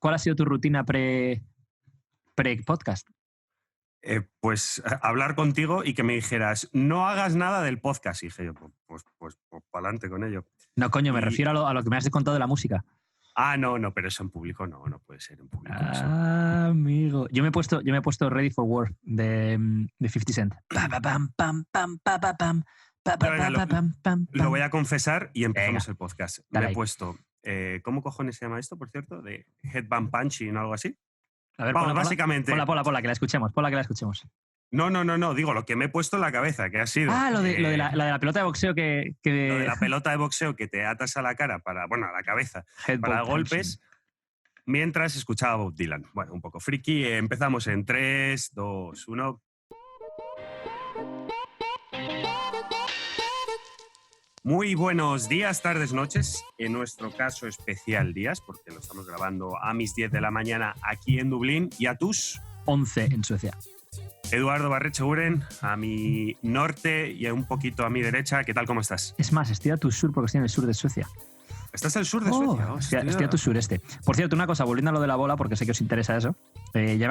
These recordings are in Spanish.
¿Cuál ha sido tu rutina pre-podcast? Pues hablar contigo y que me dijeras, no hagas nada del podcast. Y dije yo, pues para adelante con ello. No, coño, me Y, refiero a lo que me has contado de la música. no, pero eso en público no puede ser en público eso. Amigo. Yo me he puesto Ready for War de 50 Cent. Lo voy a confesar y empezamos Venga, el podcast. dale Me he ahí. puesto, ¿cómo cojones se llama esto, por cierto? De Headband Punching o algo así. A ver, Vamos, ponla, básicamente. Ponla, que la escuchemos. No, digo, lo que me he puesto en la cabeza, que ha sido. Lo de la pelota de boxeo que... Lo de la pelota de boxeo que te atas a la cara a la cabeza, Headball para punching. golpes, mientras escuchaba a Bob Dylan. Bueno, un poco friki. Empezamos en 3, 2, 1. Muy buenos días, tardes, noches. En nuestro caso especial días, porque lo estamos grabando a mis 10 de la mañana aquí en Dublín y a tus 11 en Suecia. Eduardo Barrecheguren, a mi norte y un poquito a mi derecha. ¿Qué tal, cómo estás? Es más, estoy a tu sur porque estoy en el sur de Suecia. ¿Estás al sur de Suecia? Estoy a tu sureste. Por cierto, una cosa, volviendo a lo de la bola, porque sé que os interesa eso.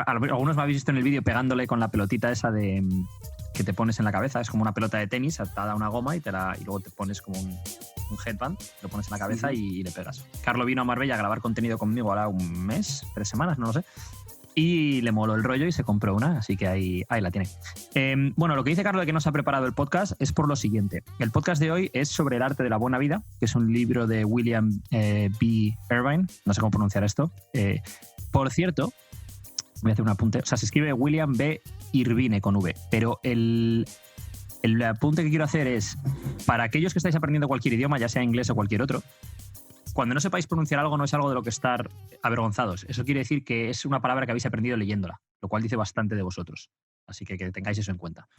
Algunos me habéis visto en el vídeo pegándole con la pelotita esa de que te pones en la cabeza. Es como una pelota de tenis atada a una goma y luego te pones como un headband, lo pones en la cabeza y le pegas. Carlo vino a Marbella a grabar contenido conmigo ahora un mes, 3 semanas, no lo sé. Y le moló el rollo y se compró una, así que ahí la tiene. Bueno, lo que dice Carlos de que no se ha preparado el podcast es por lo siguiente. El podcast de hoy es sobre el arte de la buena vida, que es un libro de William B. Irvine, no sé cómo pronunciar esto. Por cierto, voy a hacer un apunte, o sea, se escribe William B. Irvine con V, pero el apunte que quiero hacer es, para aquellos que estáis aprendiendo cualquier idioma, ya sea inglés o cualquier otro, cuando no sepáis pronunciar algo no es algo de lo que estar avergonzados. Eso quiere decir que es una palabra que habéis aprendido leyéndola, lo cual dice bastante de vosotros. Así que tengáis eso en cuenta.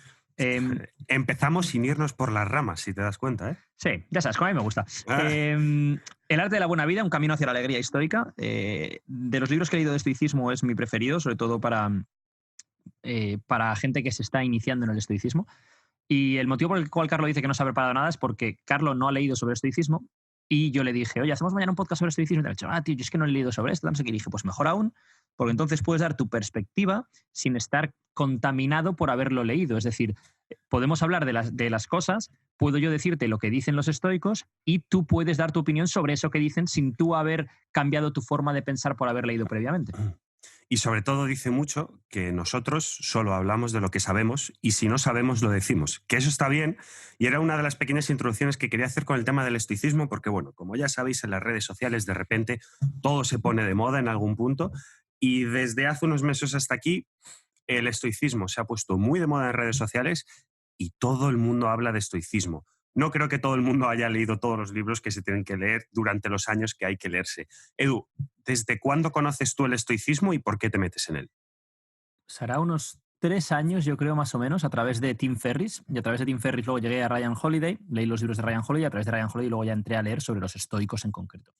Empezamos sin irnos por las ramas, si te das cuenta, ¿eh? Sí, ya sabes, como a mí me gusta. El arte de la buena vida, un camino hacia la alegría histórica. De los libros que he leído de estoicismo es mi preferido, sobre todo para gente que se está iniciando en el estoicismo. Y el motivo por el cual Carlos dice que no se ha preparado nada es porque Carlos no ha leído sobre estoicismo. Y yo le dije, oye, hacemos mañana un podcast sobre estoicismo. Y me ha dicho, tío, yo es que no he leído sobre esto. No sé qué. Y dije, pues mejor aún, porque entonces puedes dar tu perspectiva sin estar contaminado por haberlo leído. Es decir, podemos hablar de las cosas, puedo yo decirte lo que dicen los estoicos y tú puedes dar tu opinión sobre eso que dicen sin tú haber cambiado tu forma de pensar por haber leído previamente. Y sobre todo dice mucho que nosotros solo hablamos de lo que sabemos y si no sabemos lo decimos, que eso está bien y era una de las pequeñas introducciones que quería hacer con el tema del estoicismo porque, bueno, como ya sabéis, en las redes sociales de repente todo se pone de moda en algún punto y desde hace unos meses hasta aquí el estoicismo se ha puesto muy de moda en redes sociales y todo el mundo habla de estoicismo. No creo que todo el mundo haya leído todos los libros que se tienen que leer durante los años que hay que leerse. Edu, ¿desde cuándo conoces tú el estoicismo y por qué te metes en él? Será unos 3 años, yo creo, más o menos, a través de Tim Ferriss. Y a través de Tim Ferriss luego llegué a Ryan Holiday, leí los libros de Ryan Holiday, y a través de Ryan Holiday luego ya entré a leer sobre los estoicos en concreto.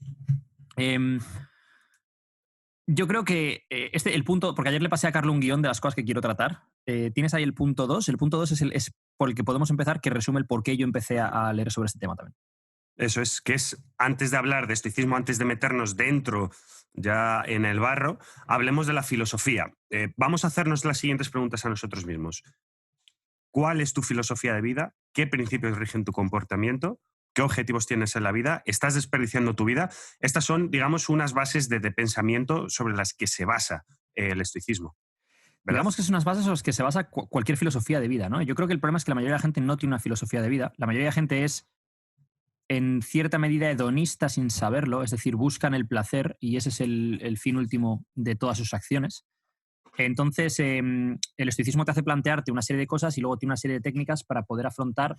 Yo creo que el punto, porque ayer le pasé a Carlos un guión de las cosas que quiero tratar. Tienes ahí el punto 2. El punto 2 es por el que podemos empezar, que resume el por qué yo empecé a leer sobre este tema también. Eso es, que es antes de hablar de estoicismo, antes de meternos dentro ya en el barro, hablemos de la filosofía. Vamos a hacernos las siguientes preguntas a nosotros mismos. ¿Cuál es tu filosofía de vida? ¿Qué principios rigen tu comportamiento? ¿Qué objetivos tienes en la vida? ¿Estás desperdiciando tu vida? Estas son, digamos, unas bases de pensamiento sobre las que se basa el estoicismo, ¿verdad? Digamos que son unas bases en las que se basa cualquier filosofía de vida, ¿no? Yo creo que el problema es que la mayoría de la gente no tiene una filosofía de vida. La mayoría de la gente es, en cierta medida, hedonista sin saberlo, es decir, buscan el placer y ese es el fin último de todas sus acciones. Entonces, el estoicismo te hace plantearte una serie de cosas y luego tiene una serie de técnicas para poder afrontar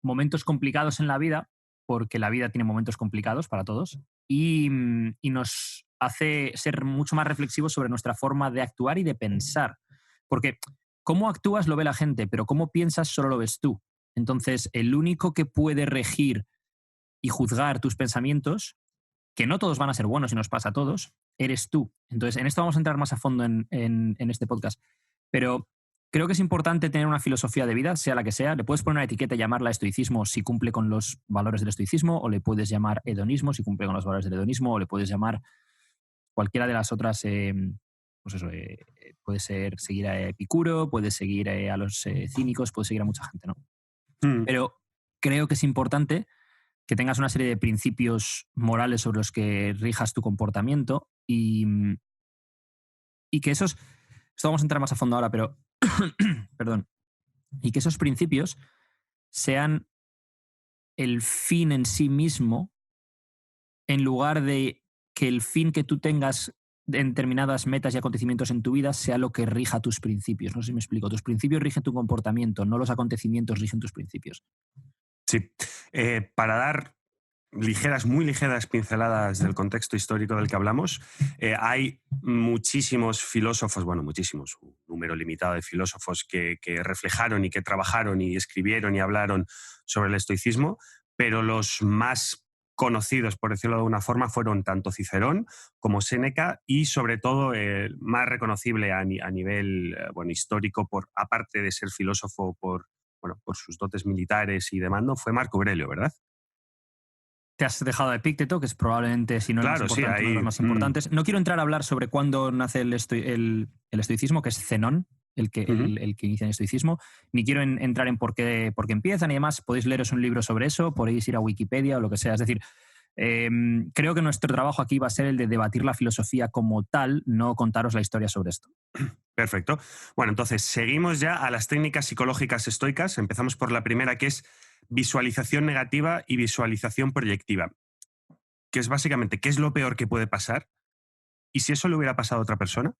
momentos complicados en la vida, porque la vida tiene momentos complicados para todos, y nos hace ser mucho más reflexivos sobre nuestra forma de actuar y de pensar. Porque cómo actúas lo ve la gente, pero cómo piensas solo lo ves tú. Entonces, el único que puede regir y juzgar tus pensamientos, que no todos van a ser buenos y nos pasa a todos, eres tú. Entonces, en esto vamos a entrar más a fondo en este podcast. Pero creo que es importante tener una filosofía de vida, sea la que sea. Le puedes poner una etiqueta y llamarla estoicismo si cumple con los valores del estoicismo, o le puedes llamar hedonismo si cumple con los valores del hedonismo, o le puedes llamar cualquiera de las otras, pues eso, puede ser seguir a Epicuro, puedes seguir a los cínicos, puedes seguir a mucha gente, ¿no? Mm. Pero creo que es importante que tengas una serie de principios morales sobre los que rijas tu comportamiento y que esos, esto vamos a entrar más a fondo ahora, pero, perdón, y que esos principios sean el fin en sí mismo en lugar de que el fin que tú tengas en determinadas metas y acontecimientos en tu vida sea lo que rija tus principios. No sé si me explico. Tus principios rigen tu comportamiento, no los acontecimientos rigen tus principios. Sí. Para dar muy ligeras pinceladas del contexto histórico del que hablamos, hay muchísimos filósofos, bueno, muchísimos, un número limitado de filósofos que reflejaron y que trabajaron y escribieron y hablaron sobre el estoicismo, pero los más conocidos, por decirlo de alguna forma, fueron tanto Cicerón como Séneca y sobre todo más reconocible a nivel histórico, aparte de ser filósofo por sus dotes militares y de mando, fue Marco Aurelio, ¿verdad? Te has dejado a Epícteto, que es probablemente, si no el más Claro, sí, importante, uno de los más importantes. No quiero entrar a hablar sobre cuándo nace el estoicismo, que es Zenón, el que inicia el estoicismo, ni quiero entrar en por qué empiezan y demás. Podéis leeros un libro sobre eso, podéis ir a Wikipedia o lo que sea. Es decir, creo que nuestro trabajo aquí va a ser el de debatir la filosofía como tal, no contaros la historia sobre esto. Perfecto. Bueno, entonces seguimos ya a las técnicas psicológicas estoicas. Empezamos por la primera, que es visualización negativa y visualización proyectiva, que es básicamente qué es lo peor que puede pasar y si eso le hubiera pasado a otra persona.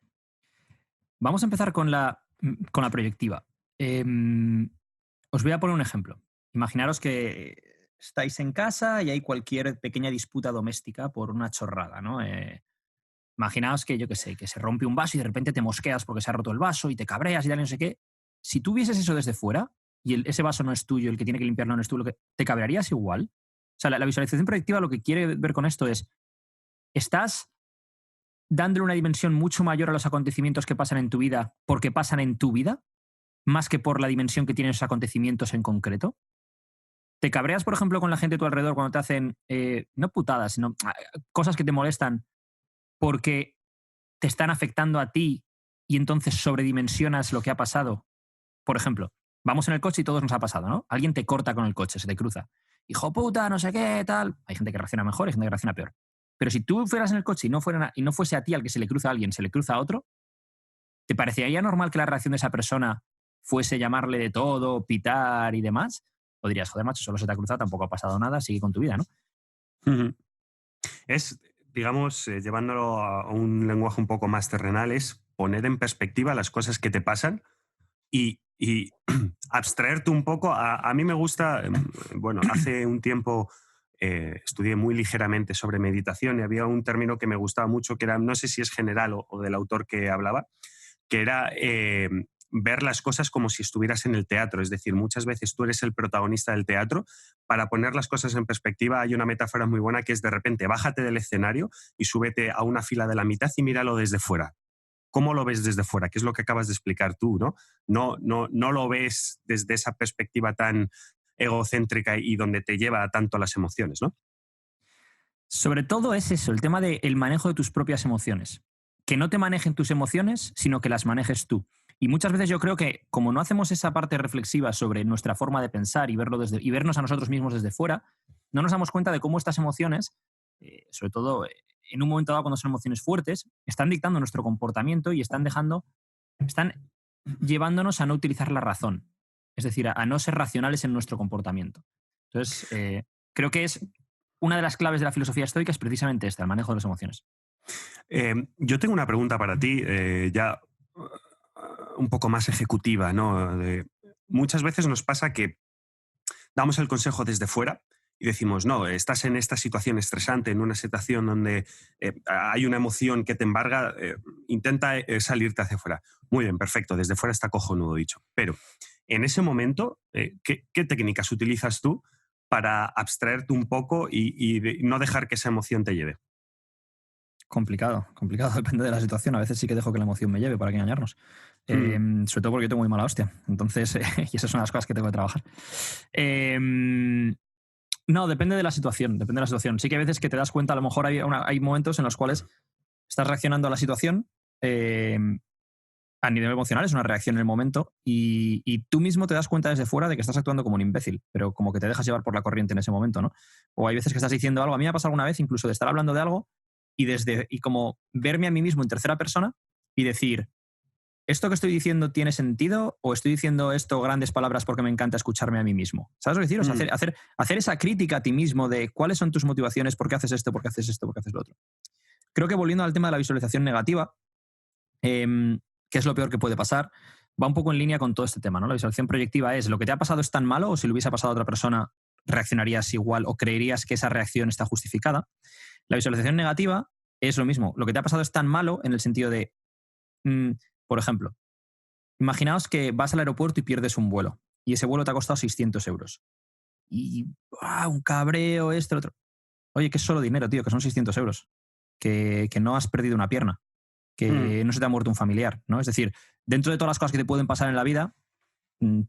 Vamos a empezar con la proyectiva. Os voy a poner un ejemplo. Imaginaros que estáis en casa y hay cualquier pequeña disputa doméstica por una chorrada, ¿no? Imaginaos que, yo qué sé, que se rompe un vaso y de repente te mosqueas porque se ha roto el vaso y te cabreas y tal, no sé qué. Si tú vieses eso desde fuera y ese vaso no es tuyo, el que tiene que limpiarlo no es tú, ¿te cabrearías igual? O sea, la visualización proyectiva lo que quiere ver con esto es, estás dándole una dimensión mucho mayor a los acontecimientos que pasan en tu vida porque pasan en tu vida, más que por la dimensión que tienen esos acontecimientos en concreto. ¿Te cabreas, por ejemplo, con la gente a tu alrededor cuando te hacen, no putadas, sino cosas que te molestan porque te están afectando a ti y entonces sobredimensionas lo que ha pasado? Por ejemplo, vamos en el coche y todos nos ha pasado, ¿no? Alguien te corta con el coche, se te cruza. Hijo puta, no sé qué, tal. Hay gente que reacciona mejor, hay gente que reacciona peor. Pero si tú fueras en el coche y no fuese a ti al que se le cruza a alguien, se le cruza a otro, ¿te parecería normal que la reacción de esa persona fuese llamarle de todo, pitar y demás? O dirías, joder, macho, solo se te ha cruzado, tampoco ha pasado nada, sigue con tu vida, ¿no? Uh-huh. Es, digamos, llevándolo a un lenguaje un poco más terrenal, es poner en perspectiva las cosas que te pasan y abstraerte un poco. A mí me gusta, bueno, hace un tiempo estudié muy ligeramente sobre meditación y había un término que me gustaba mucho, que era, no sé si es general o del autor que hablaba, que era ver las cosas como si estuvieras en el teatro. Es decir, muchas veces tú eres el protagonista del teatro. Para poner las cosas en perspectiva, hay una metáfora muy buena que es, de repente, bájate del escenario y súbete a una fila de la mitad y míralo desde fuera. ¿Cómo lo ves desde fuera? ¿Qué es lo que acabas de explicar tú, ¿no? No lo ves desde esa perspectiva tan egocéntrica y donde te lleva tanto a las emociones, ¿no? Sobre todo es eso, el tema del manejo de tus propias emociones. Que no te manejen tus emociones, sino que las manejes tú. Y muchas veces yo creo que, como no hacemos esa parte reflexiva sobre nuestra forma de pensar y vernos a nosotros mismos desde fuera, no nos damos cuenta de cómo estas emociones, sobre todo en un momento dado cuando son emociones fuertes, están dictando nuestro comportamiento y están llevándonos a no utilizar la razón. Es decir, a no ser racionales en nuestro comportamiento. Entonces, creo que es una de las claves de la filosofía estoica es precisamente esta, el manejo de las emociones. Yo tengo una pregunta para ti, ya un poco más ejecutiva, ¿no? Muchas veces nos pasa que damos el consejo desde fuera y decimos, no, estás en esta situación estresante, en una situación donde hay una emoción que te embarga, intenta salirte hacia afuera. Muy bien, perfecto, desde fuera está cojonudo dicho. Pero en ese momento, ¿qué técnicas utilizas tú para abstraerte un poco y no dejar que esa emoción te lleve? Complicado, depende de la situación. A veces sí que dejo que la emoción me lleve, para que engañarnos. Sobre todo porque yo tengo muy mala hostia. Entonces, y esas son las cosas que tengo que trabajar. No, depende de la situación, Sí que a veces que te das cuenta, a lo mejor hay momentos en los cuales estás reaccionando a la situación a nivel emocional, es una reacción en el momento y tú mismo te das cuenta desde fuera de que estás actuando como un imbécil, pero como que te dejas llevar por la corriente en ese momento, ¿no? O hay veces que estás diciendo algo, a mí me ha pasado alguna vez incluso de estar hablando de algo y como verme a mí mismo en tercera persona y decir, ¿esto que estoy diciendo tiene sentido o estoy diciendo esto grandes palabras porque me encanta escucharme a mí mismo? ¿Sabes lo que decir? O sea, hacer esa crítica a ti mismo de cuáles son tus motivaciones, por qué haces esto, por qué haces esto, por qué haces lo otro. Creo que volviendo al tema de la visualización negativa, que es lo peor que puede pasar, va un poco en línea con todo este tema, ¿no? La visualización proyectiva es, ¿lo que te ha pasado es tan malo o si lo hubiese pasado a otra persona reaccionarías igual o creerías que esa reacción está justificada? La visualización negativa es lo mismo, lo que te ha pasado es tan malo en el sentido de, por ejemplo, imaginaos que vas al aeropuerto y pierdes un vuelo y ese vuelo te ha costado 600 euros. Y un cabreo, esto, lo otro. Oye, que es solo dinero, tío, que son 600 euros. Que no has perdido una pierna, que no se te ha muerto un familiar, ¿no? Es decir, dentro de todas las cosas que te pueden pasar en la vida,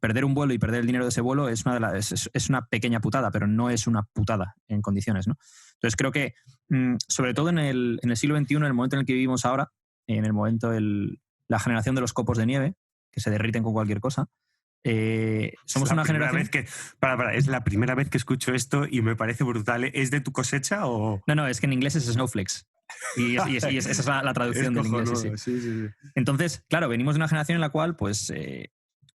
perder un vuelo y perder el dinero de ese vuelo es una pequeña putada, pero no es una putada en condiciones, ¿no? Entonces creo que, sobre todo en el siglo XXI, en el momento en el que vivimos ahora, en el momento la generación de los copos de nieve, que se derriten con cualquier cosa, somos una generación... Es la primera vez que escucho esto y me parece brutal. ¿Es de tu cosecha o...? No, es que en inglés es snowflakes. Y esa es la traducción del inglés. Sí. Entonces, claro, venimos de una generación en la cual, pues,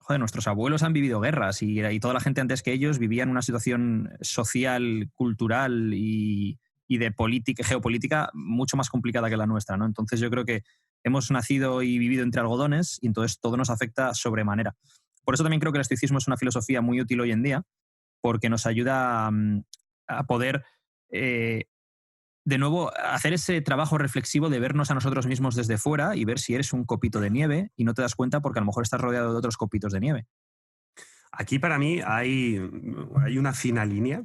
nuestros abuelos han vivido guerras y toda la gente antes que ellos vivía en una situación social, cultural y de política, geopolítica mucho más complicada que la nuestra, ¿no? Entonces yo creo que hemos nacido y vivido entre algodones y entonces todo nos afecta sobremanera. Por eso también creo que el estoicismo es una filosofía muy útil hoy en día, porque nos ayuda a poder, de nuevo, hacer ese trabajo reflexivo de vernos a nosotros mismos desde fuera y ver si eres un copito de nieve y no te das cuenta porque a lo mejor estás rodeado de otros copitos de nieve. Aquí para mí hay una fina línea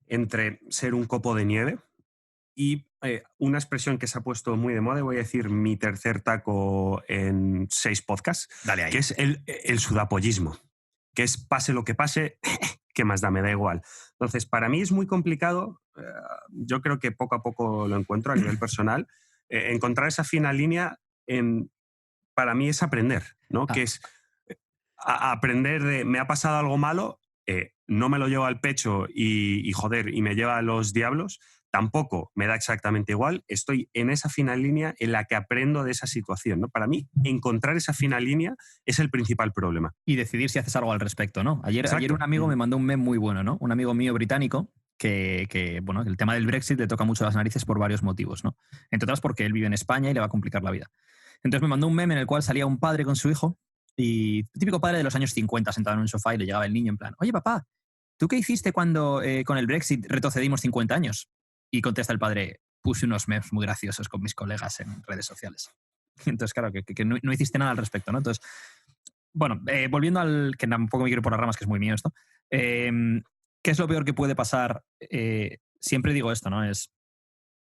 entre ser un copo de nieve y una expresión que se ha puesto muy de moda, y voy a decir mi tercer taco en 6 podcasts, Dale ahí. que es el sudapollismo, que es pase lo que pase, ¿qué más da? Me da igual. Entonces, para mí es muy complicado, yo creo que poco a poco lo encuentro a nivel personal, encontrar esa fina línea para mí es aprender, ¿no? Que es aprender de, me ha pasado algo malo, no me lo llevo al pecho y joder, y me lleva a los diablos, tampoco me da exactamente igual, estoy en esa fina línea en la que aprendo de esa situación, ¿no? Para mí, encontrar esa fina línea es el principal problema. Y decidir si haces algo al respecto, ¿no? Ayer un amigo me mandó un meme muy bueno, ¿no? Un amigo mío británico bueno, el tema del Brexit le toca mucho las narices por varios motivos, ¿no? Entre otras porque él vive en España y le va a complicar la vida. Entonces me mandó un meme en el cual salía un padre con su hijo y típico padre de los años 50 sentado en un sofá y le llegaba el niño en plan, oye papá, ¿tú qué hiciste cuando con el Brexit retrocedimos 50 años? Y contesta el padre, puse unos memes muy graciosos con mis colegas en redes sociales. Entonces, claro, que no hiciste nada al respecto, ¿no? Entonces, bueno, volviendo al que tampoco me quiero ir por las ramas, que es muy mío esto, ¿qué es lo peor que puede pasar? Siempre digo esto, ¿no? Es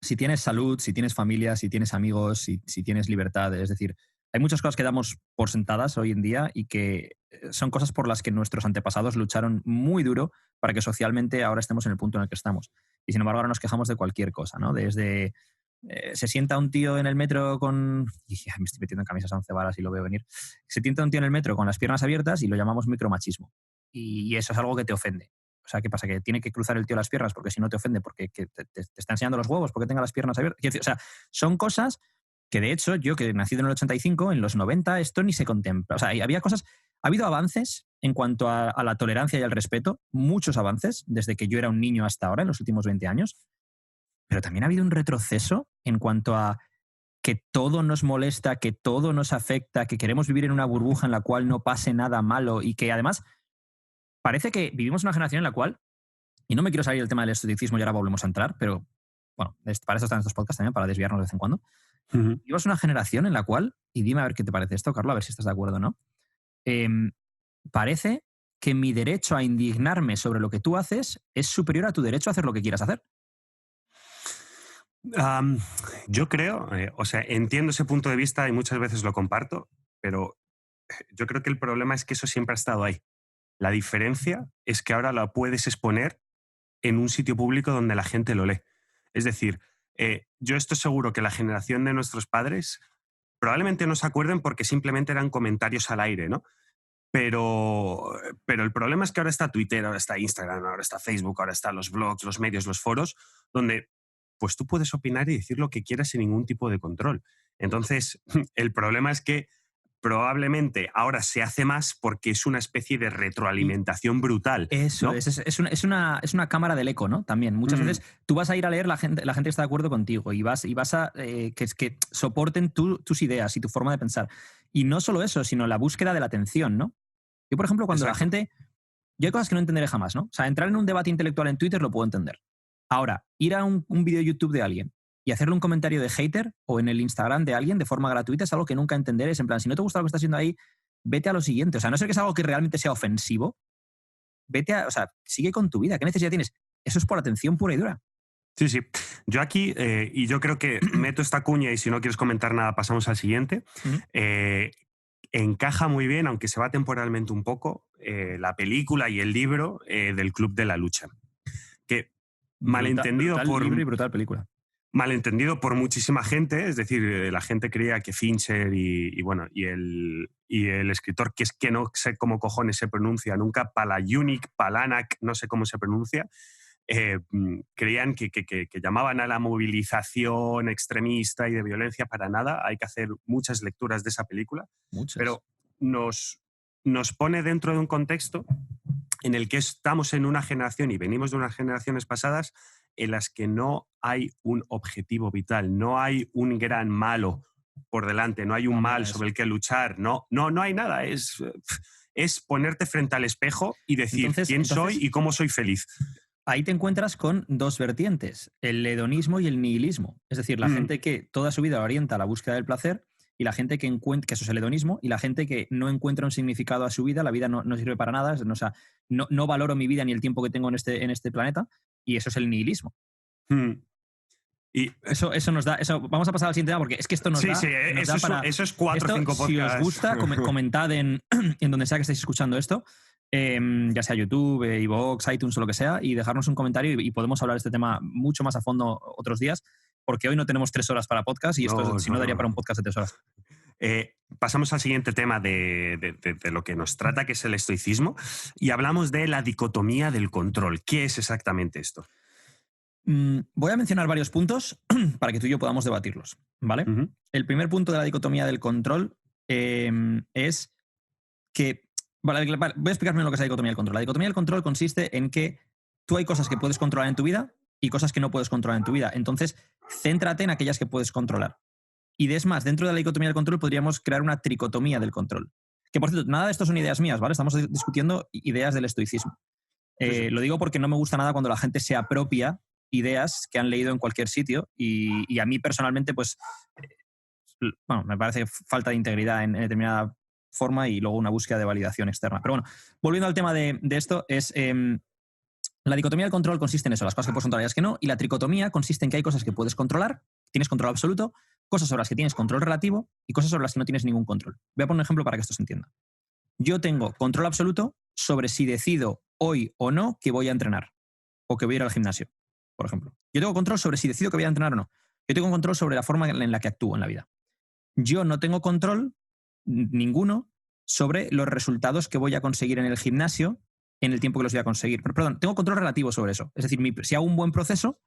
si tienes salud, si tienes familia, si tienes amigos, si tienes libertad, es decir, hay muchas cosas que damos por sentadas hoy en día y que son cosas por las que nuestros antepasados lucharon muy duro para que socialmente ahora estemos en el punto en el que estamos. Y sin embargo ahora nos quejamos de cualquier cosa, ¿no? Desde se sienta un tío en el metro con... me estoy metiendo en camisas 11 varas y lo veo venir. Se sienta un tío en el metro con las piernas abiertas y lo llamamos micromachismo. Y eso es algo que te ofende. O sea, ¿qué pasa? Que tiene que cruzar el tío las piernas porque si no te ofende, porque te está enseñando los huevos, porque tenga las piernas abiertas. O sea, son cosas que de hecho yo, que he nacido en el 85, en los 90, esto ni se contempla. O sea, había cosas... Ha habido avances en cuanto a la tolerancia y al respeto, muchos avances, desde que yo era un niño hasta ahora, en los últimos 20 años, pero también ha habido un retroceso en cuanto a que todo nos molesta, que todo nos afecta, que queremos vivir en una burbuja en la cual no pase nada malo y que además parece que vivimos una generación en la cual, y no me quiero salir del tema del estoicismo y ahora volvemos a entrar, pero bueno, para eso están estos podcasts también, para desviarnos de vez en cuando. Vivimos una generación en la cual, y dime a ver qué te parece esto, Carlos, a ver si estás de acuerdo o no, parece que mi derecho a indignarme sobre lo que tú haces es superior a tu derecho a hacer lo que quieras hacer. Yo creo, o sea, entiendo ese punto de vista y muchas veces lo comparto, pero yo creo que el problema es que eso siempre ha estado ahí. La diferencia es que ahora la puedes exponer en un sitio público donde la gente lo lee. Es decir, yo estoy seguro que la generación de nuestros padres probablemente no se acuerden porque simplemente eran comentarios al aire, ¿no? Pero el problema es que ahora está Twitter, ahora está Instagram, ahora está Facebook, ahora están los blogs, los medios, los foros, donde pues tú puedes opinar y decir lo que quieras sin ningún tipo de control. Entonces, el problema es que probablemente ahora se hace más porque es una especie de retroalimentación brutal. Eso, ¿no? es una cámara del eco, ¿no? También. Muchas veces tú vas a ir a leer, la gente está de acuerdo contigo y vas a que soporten tus ideas y tu forma de pensar. Y no solo eso, sino la búsqueda de la atención, ¿no? Yo, por ejemplo, cuando Exacto. la gente... Yo hay cosas que no entenderé jamás, ¿no? O sea, entrar en un debate intelectual en Twitter lo puedo entender. Ahora, ir a un vídeo de YouTube de alguien y hacerle un comentario de hater o en el Instagram de alguien de forma gratuita es algo que nunca entenderé. Es en plan, si no te gusta lo que estás haciendo ahí, vete a lo siguiente. O sea, a no ser que es algo que realmente sea ofensivo, o sea, sigue con tu vida. ¿Qué necesidad tienes? Eso es por atención pura y dura. Sí, sí. Yo aquí, y yo creo que meto esta cuña y si no quieres comentar nada pasamos al siguiente, encaja muy bien, aunque se va temporalmente un poco, la película y el libro del Club de la Lucha. Que malentendido Brutal libro y brutal película. Malentendido por muchísima gente, es decir, la gente creía que Fincher y el escritor, que es que no sé cómo cojones se pronuncia nunca, Palanak, no sé cómo se pronuncia, creían que llamaban a la movilización extremista y de violencia para nada. Hay que hacer muchas lecturas de esa película, Muchas. pero nos pone dentro de un contexto en el que estamos en una generación y venimos de unas generaciones pasadas en las que no hay un objetivo vital, no hay un gran malo por delante, no hay un mal sobre el que luchar, no hay nada, es ponerte frente al espejo y decir quién soy y cómo soy feliz. Ahí te encuentras con dos vertientes, el hedonismo y el nihilismo. Es decir, la gente que toda su vida orienta a la búsqueda del placer y la gente que eso es el hedonismo, y la gente que no encuentra un significado a su vida, la vida no sirve para nada, o sea, no valoro mi vida ni el tiempo que tengo en este planeta, y eso es el nihilismo. Y eso nos da... vamos a pasar al siguiente tema porque es que esto nos da... Sí, eso es 4 o 5 podcasts. Si os gusta, comentad en donde sea que estéis escuchando esto, ya sea YouTube, iVoox, iTunes o lo que sea, y dejarnos un comentario y podemos hablar de este tema mucho más a fondo otros días, porque hoy no tenemos 3 horas para podcast y esto si no daría para un podcast de 3 horas. Pasamos al siguiente tema de lo que nos trata, que es el estoicismo, y hablamos de la dicotomía del control. ¿Qué es exactamente esto? Voy a mencionar varios puntos para que tú y yo podamos debatirlos, ¿vale? El primer punto de la dicotomía del control es que... Vale, voy a explicar lo que es la dicotomía del control. La dicotomía del control consiste en que tú hay cosas que puedes controlar en tu vida y cosas que no puedes controlar en tu vida. Entonces, céntrate en aquellas que puedes controlar. Y es más, dentro de la dicotomía del control podríamos crear una tricotomía del control. Que, por cierto, nada de esto son ideas mías, ¿vale? Estamos discutiendo ideas del estoicismo. Sí. Lo digo porque no me gusta nada cuando la gente se apropia ideas que han leído en cualquier sitio y a mí personalmente, pues, bueno, me parece falta de integridad en determinada forma y luego una búsqueda de validación externa. Pero bueno, volviendo al tema de esto, es la dicotomía del control consiste en eso, las cosas que puedes controlar y las que no, y la tricotomía consiste en que hay cosas que puedes controlar, tienes control absoluto, cosas sobre las que tienes control relativo y cosas sobre las que no tienes ningún control. Voy a poner un ejemplo para que esto se entienda. Yo tengo control absoluto sobre si decido hoy o no que voy a entrenar o que voy a ir al gimnasio, por ejemplo. Yo tengo control sobre si decido que voy a entrenar o no. Yo tengo control sobre la forma en la que actúo en la vida. Yo no tengo control ninguno sobre los resultados que voy a conseguir en el gimnasio en el tiempo que los voy a conseguir. Pero, perdón, tengo control relativo sobre eso. Es decir, si hago un buen proceso,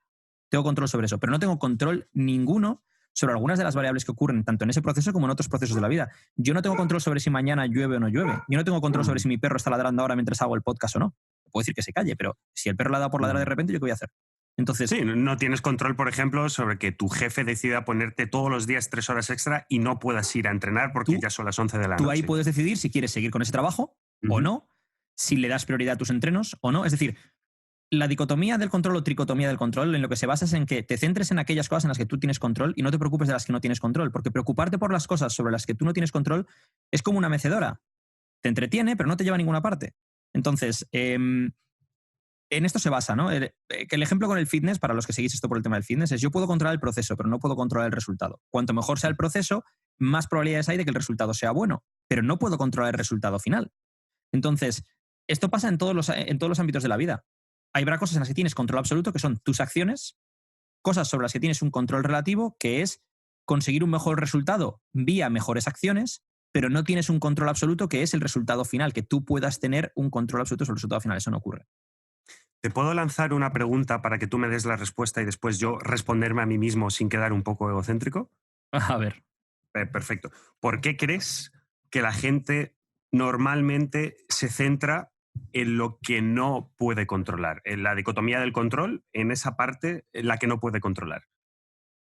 tengo control sobre eso, pero no tengo control ninguno sobre algunas de las variables que ocurren tanto en ese proceso como en otros procesos de la vida. Yo no tengo control sobre si mañana llueve o no llueve. Yo no tengo control sobre si mi perro está ladrando ahora mientras hago el podcast o no. Puedo decir que se calle, pero si el perro ladra por ladrar de repente, ¿yo qué voy a hacer? Entonces, sí, no tienes control, por ejemplo, sobre que tu jefe decida ponerte todos los días 3 horas extra y no puedas ir a entrenar porque ya son las 11 de la noche. Tú ahí puedes decidir si quieres seguir con ese trabajo o no, si le das prioridad a tus entrenos o no. Es decir, la dicotomía del control o tricotomía del control en lo que se basa es en que te centres en aquellas cosas en las que tú tienes control y no te preocupes de las que no tienes control, porque preocuparte por las cosas sobre las que tú no tienes control es como una mecedora. Te entretiene, pero no te lleva a ninguna parte. Entonces, en esto se basa, ¿no? El ejemplo con el fitness, para los que seguís esto por el tema del fitness, es yo puedo controlar el proceso, pero no puedo controlar el resultado. Cuanto mejor sea el proceso, más probabilidades hay de que el resultado sea bueno, pero no puedo controlar el resultado final. Entonces, esto pasa en todos los ámbitos de la vida. Habrá cosas en las que tienes control absoluto, que son tus acciones, cosas sobre las que tienes un control relativo, que es conseguir un mejor resultado vía mejores acciones, pero no tienes un control absoluto, que es el resultado final, que tú puedas tener un control absoluto sobre el resultado final. Eso no ocurre. ¿Te puedo lanzar una pregunta para que tú me des la respuesta y después yo responderme a mí mismo sin quedar un poco egocéntrico? A ver. Perfecto. ¿Por qué crees que la gente normalmente se centra en lo que no puede controlar? En la dicotomía del control, en esa parte en la que no puede controlar.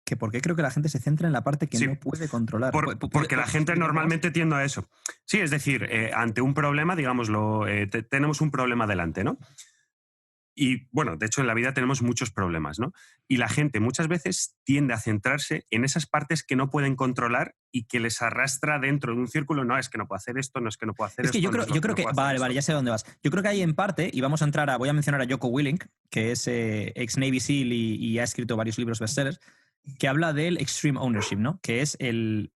¿Que por qué creo que la gente se centra en la parte que Sí, no puede controlar? porque la gente explícame más? normalmente tiende a eso. Sí, es decir, ante un problema, digámoslo, tenemos un problema delante, ¿no? Y bueno, de hecho en la vida tenemos muchos problemas, ¿no? Y la gente muchas veces tiende a centrarse en esas partes que no pueden controlar y que les arrastra dentro de un círculo. No, es que no puedo hacer esto, no es que no puedo hacer Es que esto, yo no creo, es lo yo que creo no que, puedo hacer vale, esto. ya sé a dónde vas. Yo creo que hay en parte, y vamos a entrar voy a mencionar a Jocko Willink, que es ex Navy SEAL y ha escrito varios libros bestsellers, que habla del extreme ownership, ¿no? Que es el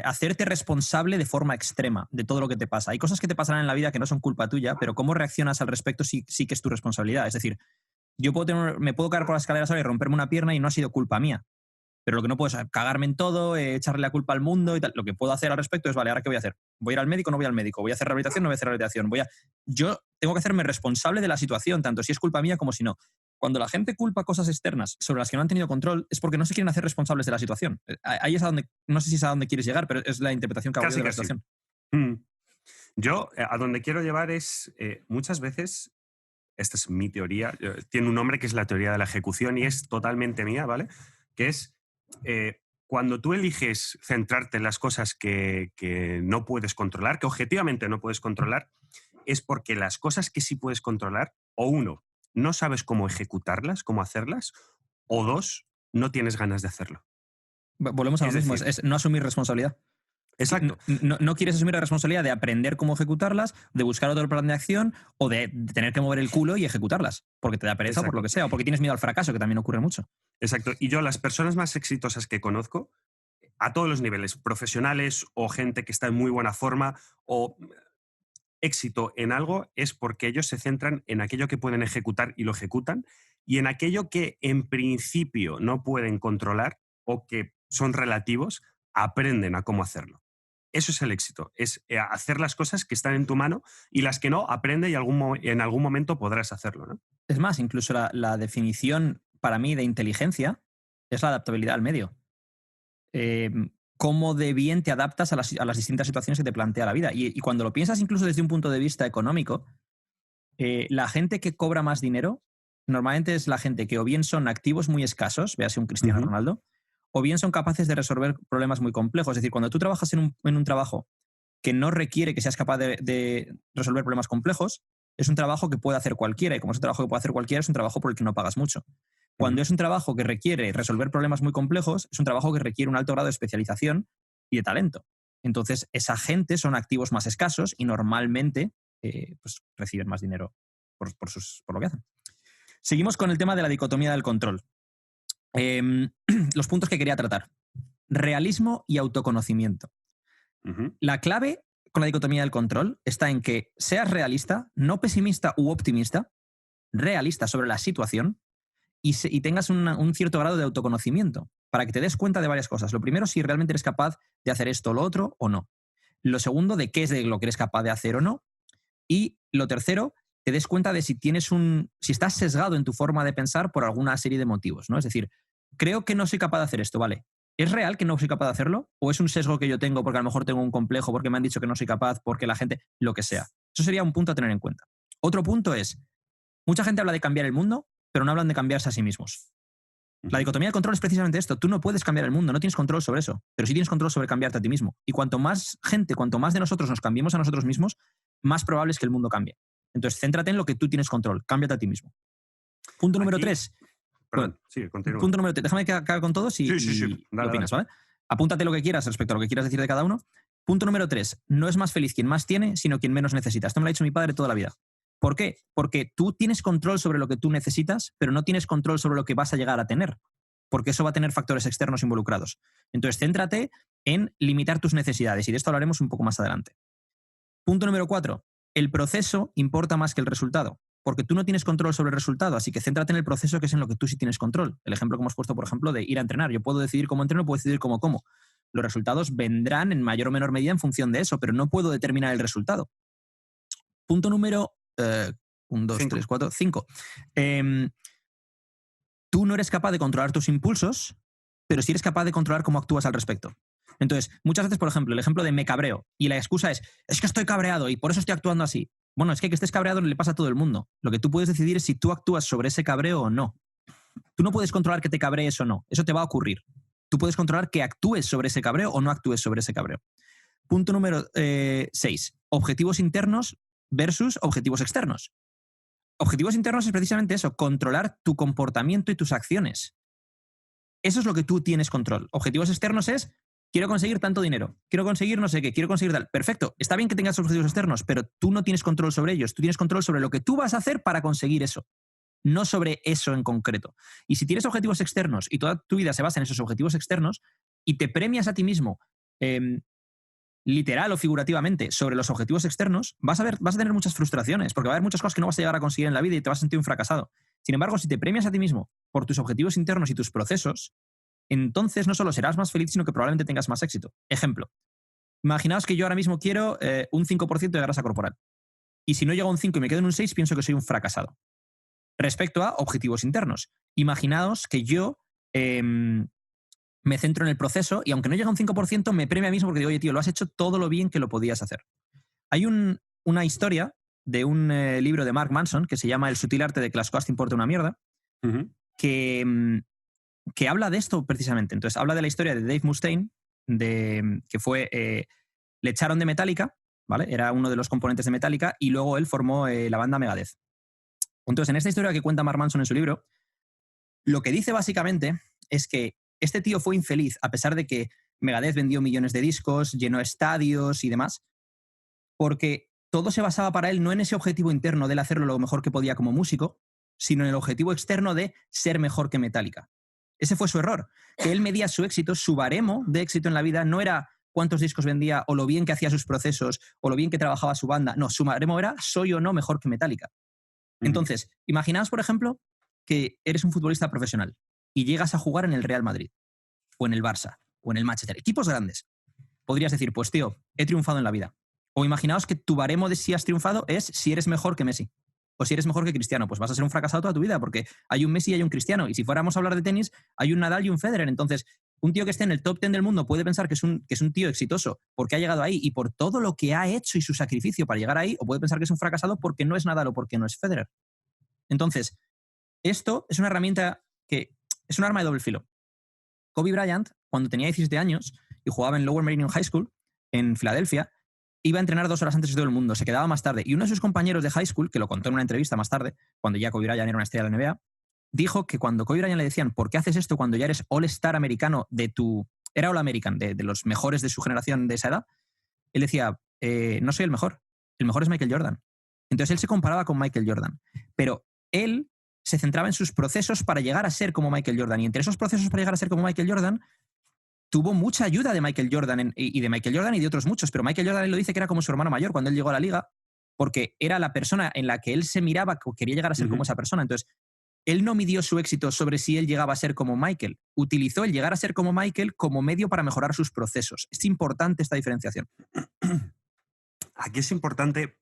hacerte responsable de forma extrema de todo lo que te pasa. Hay cosas que te pasarán en la vida que no son culpa tuya, pero cómo reaccionas al respecto sí que es tu responsabilidad. Es decir, me puedo caer por las escaleras ahora y romperme una pierna y no ha sido culpa mía. Pero lo que no puedo es cagarme en todo, echarle la culpa al mundo y tal. Lo que puedo hacer al respecto es, vale, ¿ahora qué voy a hacer? ¿Voy a ir al médico o no voy al médico? ¿Voy a hacer rehabilitación o no voy a hacer rehabilitación? Yo tengo que hacerme responsable de la situación, tanto si es culpa mía como si no. Cuando la gente culpa cosas externas sobre las que no han tenido control, es porque no se quieren hacer responsables de la situación. Ahí es a donde, no sé si es a dónde quieres llegar, pero es la interpretación que hago yo Casi, de la casi. situación. Yo a donde quiero llevar es, muchas veces, esta es mi teoría, tiene un nombre que es la teoría de la ejecución y es totalmente mía, ¿vale? Que es cuando tú eliges centrarte en las cosas que no puedes controlar, que objetivamente no puedes controlar, es porque las cosas que sí puedes controlar, o uno, no sabes cómo ejecutarlas, cómo hacerlas, o dos, no tienes ganas de hacerlo. Volvemos a lo Es mismo, decir, es no asumir responsabilidad. exacto, No quieres asumir la responsabilidad de aprender cómo ejecutarlas, de buscar otro plan de acción o de tener que mover el culo y ejecutarlas, porque te da pereza o por lo exacto, que sea, o porque tienes miedo al fracaso, que también ocurre mucho. exacto. Y yo, las personas más exitosas que conozco, a todos los niveles, profesionales o gente que está en muy buena forma o éxito en algo, es porque ellos se centran en aquello que pueden ejecutar y lo ejecutan, y en aquello que en principio no pueden controlar o que son relativos, aprenden a cómo hacerlo. Eso es el éxito, es hacer las cosas que están en tu mano y las que no, aprende y en algún momento podrás hacerlo, ¿no? Es más, incluso la definición para mí de inteligencia es la adaptabilidad al medio. Eh, Cómo de bien te adaptas a las distintas situaciones que te plantea la vida. Y cuando lo piensas incluso desde un punto de vista económico, la gente que cobra más dinero normalmente es la gente que o bien son activos muy escasos, véase un Cristiano Ujú. Ronaldo, o bien son capaces de resolver problemas muy complejos. Es decir, cuando tú trabajas en un trabajo que no requiere que seas capaz de resolver problemas complejos, es un trabajo que puede hacer cualquiera. Y como es un trabajo que puede hacer cualquiera, es un trabajo por el que no pagas mucho. Cuando Ujú. es un trabajo que requiere resolver problemas muy complejos, es un trabajo que requiere un alto grado de especialización y de talento. Entonces, esa gente son activos más escasos y normalmente pues, reciben más dinero por lo que hacen. Seguimos con el tema de la dicotomía del control. Los puntos que quería tratar. Realismo y autoconocimiento. Ujú. La clave con la dicotomía del control está en que seas realista, no pesimista u optimista, realista sobre la situación y tengas un cierto grado de autoconocimiento para que te des cuenta de varias cosas. Lo primero, si realmente eres capaz de hacer esto o lo otro o no. Lo segundo, de qué es de lo que eres capaz de hacer o no. Y lo tercero, te des cuenta de si si estás sesgado en tu forma de pensar por alguna serie de motivos, ¿no? Es decir, creo que no soy capaz de hacer esto, ¿vale? ¿Es real que no soy capaz de hacerlo? ¿O es un sesgo que yo tengo porque a lo mejor tengo un complejo, porque me han dicho que no soy capaz, porque la gente, lo que sea? Eso sería un punto a tener en cuenta. Otro punto es, mucha gente habla de cambiar el mundo, pero no hablan de cambiarse a sí mismos. La Ujú. dicotomía de control es precisamente esto. Tú no puedes cambiar el mundo, no tienes control sobre eso, pero sí tienes control sobre cambiarte a ti mismo. Y cuanto más gente, cuanto más de nosotros nos cambiemos a nosotros mismos, más probable es que el mundo cambie. Entonces, céntrate en lo que tú tienes control, cámbiate a ti mismo. Punto número Aquí, 3. Bueno, perdón, sí, continúa. punto número 3. Déjame que acabe con todos Sí, sí, sí, y dale, opinas, dale. ¿vale? Apúntate lo que quieras respecto a lo que quieras decir de cada uno. Punto número 3. No es más feliz quien más tiene, sino quien menos necesita. Esto me lo ha dicho mi padre toda la vida. ¿Por qué? Porque tú tienes control sobre lo que tú necesitas, pero no tienes control sobre lo que vas a llegar a tener, porque eso va a tener factores externos involucrados. Entonces, céntrate en limitar tus necesidades y de esto hablaremos un poco más adelante. Punto número 4. El proceso importa más que el resultado. porque tú no tienes control sobre el resultado, así que céntrate en el proceso, que es en lo que tú sí tienes control. El ejemplo que hemos puesto, por ejemplo, de ir a entrenar. Yo puedo decidir cómo entreno, puedo decidir cómo como. Los resultados vendrán en mayor o menor medida en función de eso, pero no puedo determinar el resultado. Punto número 1, 2, 3, 4, 5. Tú no eres capaz de controlar tus impulsos, pero sí eres capaz de controlar cómo actúas al respecto. Entonces, muchas veces, por ejemplo, el ejemplo de me cabreo y la excusa es que estoy cabreado y por eso estoy actuando así. Bueno, es que estés cabreado no le pasa a todo el mundo. Lo que tú puedes decidir es si tú actúas sobre ese cabreo o no. Tú no puedes controlar que te cabrees o no. Eso te va a ocurrir. Tú puedes controlar que actúes sobre ese cabreo o no actúes sobre ese cabreo. Punto número 6. Objetivos internos versus objetivos externos. Objetivos internos es precisamente eso, controlar tu comportamiento y tus acciones. Eso es lo que tú tienes control. Objetivos externos es, quiero conseguir tanto dinero, quiero conseguir no sé qué, quiero conseguir tal. Perfecto, está bien que tengas objetivos externos, pero tú no tienes control sobre ellos. Tú tienes control sobre lo que tú vas a hacer para conseguir eso, no sobre eso en concreto. Y si tienes objetivos externos y toda tu vida se basa en esos objetivos externos y te premias a ti mismo, literal o figurativamente, sobre los objetivos externos, vas a tener muchas frustraciones, porque va a haber muchas cosas que no vas a llegar a conseguir en la vida y te vas a sentir un fracasado. Sin embargo, si te premias a ti mismo por tus objetivos internos y tus procesos, entonces no solo serás más feliz, sino que probablemente tengas más éxito. Ejemplo, imaginaos que yo ahora mismo quiero un 5% de grasa corporal. Y si no llego a un 5 y me quedo en un 6, pienso que soy un fracasado. Respecto a objetivos internos, imaginaos que yo me centro en el proceso y aunque no llegue a un 5%, me premio a mí mismo porque digo, oye, tío, lo has hecho todo lo bien que lo podías hacer. Hay una historia de un libro de Mark Manson que se llama El sutil arte de que las cosas te importen una mierda, que habla de esto precisamente. Entonces, habla de la historia de Dave Mustaine, que fue, le echaron de Metallica, ¿vale? Era uno de los componentes de Metallica y luego él formó la banda Megadeth. Entonces, en esta historia que cuenta Mark Manson en su libro, lo que dice básicamente es que este tío fue infeliz, a pesar de que Megadeth vendió millones de discos, llenó estadios y demás, porque todo se basaba para él no en ese objetivo interno de él hacerlo lo mejor que podía como músico, sino en el objetivo externo de ser mejor que Metallica. Ese fue su error, que él medía su éxito, su baremo de éxito en la vida no era cuántos discos vendía o lo bien que hacía sus procesos o lo bien que trabajaba su banda. No, su baremo era soy o no mejor que Metallica. Entonces, imaginaos, por ejemplo, que eres un futbolista profesional y llegas a jugar en el Real Madrid o en el Barça o en el Manchester, equipos grandes. Podrías decir, pues tío, he triunfado en la vida. O imaginaos que tu baremo de si has triunfado es si eres mejor que Messi o si eres mejor que Cristiano. Pues vas a ser un fracasado toda tu vida porque hay un Messi y hay un Cristiano. Y si fuéramos a hablar de tenis, hay un Nadal y un Federer. Entonces, un tío que esté en el top 10 del mundo puede pensar que es un tío exitoso porque ha llegado ahí y por todo lo que ha hecho y su sacrificio para llegar ahí, o puede pensar que es un fracasado porque no es Nadal o porque no es Federer. Entonces, esto es una herramienta que es un arma de doble filo. Kobe Bryant, cuando tenía 17 años y jugaba en Lower Meridian High School en Filadelfia, iba a entrenar 2 horas antes de todo el mundo, se quedaba más tarde. Y uno de sus compañeros de high school, que lo contó en una entrevista más tarde, cuando ya Kobe Bryant era una estrella de la NBA, dijo que cuando Kobe Bryant le decían ¿por qué haces esto cuando ya eres All-Star americano era All-American, de los mejores de su generación de esa edad? Él decía, no soy el mejor es Michael Jordan. Entonces él se comparaba con Michael Jordan. Pero él se centraba en sus procesos para llegar a ser como Michael Jordan. Y entre esos procesos para llegar a ser como Michael Jordan, tuvo mucha ayuda de Michael Jordan y de Michael Jordan y de otros muchos. Pero Michael Jordan él lo dice que era como su hermano mayor cuando él llegó a la liga, porque era la persona en la que él se miraba, quería llegar a ser como esa persona. Entonces, él no midió su éxito sobre si él llegaba a ser como Michael. Utilizó el llegar a ser como Michael como medio para mejorar sus procesos. Es importante esta diferenciación. Aquí es importante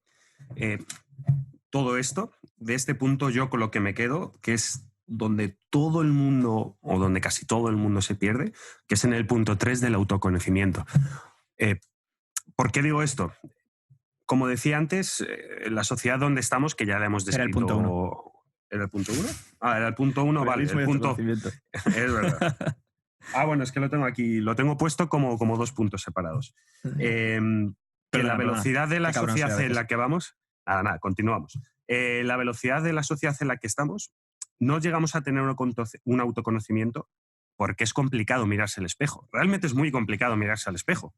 todo esto. De este punto yo con lo que me quedo, que es donde todo el mundo, o donde casi todo el mundo se pierde, que es en el punto 3 del autoconocimiento. ¿Por qué digo esto? Como decía antes, la sociedad donde estamos, que ya la hemos descrito... Era el punto 1. ¿Era el punto 1? Ah, era el punto 1, vale. El punto... Es verdad. Bueno, es que lo tengo aquí, lo tengo puesto como 2 puntos separados. Que la velocidad de la sociedad en la que vamos... Nada, continuamos. La velocidad de la sociedad en la que estamos, no llegamos a tener un autoconocimiento porque es complicado mirarse al espejo. Realmente es muy complicado mirarse al espejo.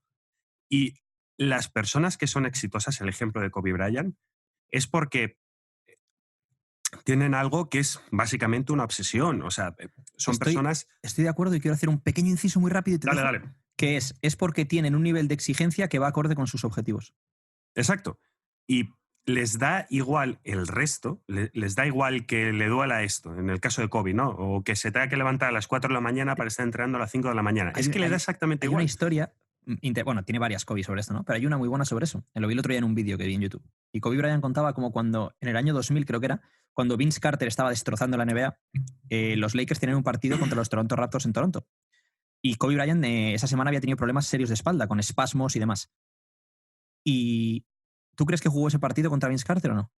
Y las personas que son exitosas, el ejemplo de Kobe Bryant, es porque tienen algo que es básicamente una obsesión. O sea, son personas... Estoy de acuerdo y quiero hacer un pequeño inciso muy rápido. Dale. Que es porque tienen un nivel de exigencia que va acorde con sus objetivos. Exacto. Y les da igual el resto, les da igual que le duela esto, en el caso de Kobe, ¿no? O que se tenga que levantar a las 4 de la mañana para estar entrenando a las 5 de la mañana. Es que le da exactamente hay igual. una historia, bueno, tiene varias Kobe sobre esto, ¿no? Pero hay una muy buena sobre eso. Lo vi el otro día en un vídeo que vi en YouTube. Y Kobe Bryant contaba como cuando, en el año 2000 creo que era, cuando Vince Carter estaba destrozando la NBA, los Lakers tenían un partido contra los Toronto Raptors en Toronto. Y Kobe Bryant esa semana había tenido problemas serios de espalda, con espasmos y demás. ¿Y tú crees que jugó ese partido contra Vince Carter o no?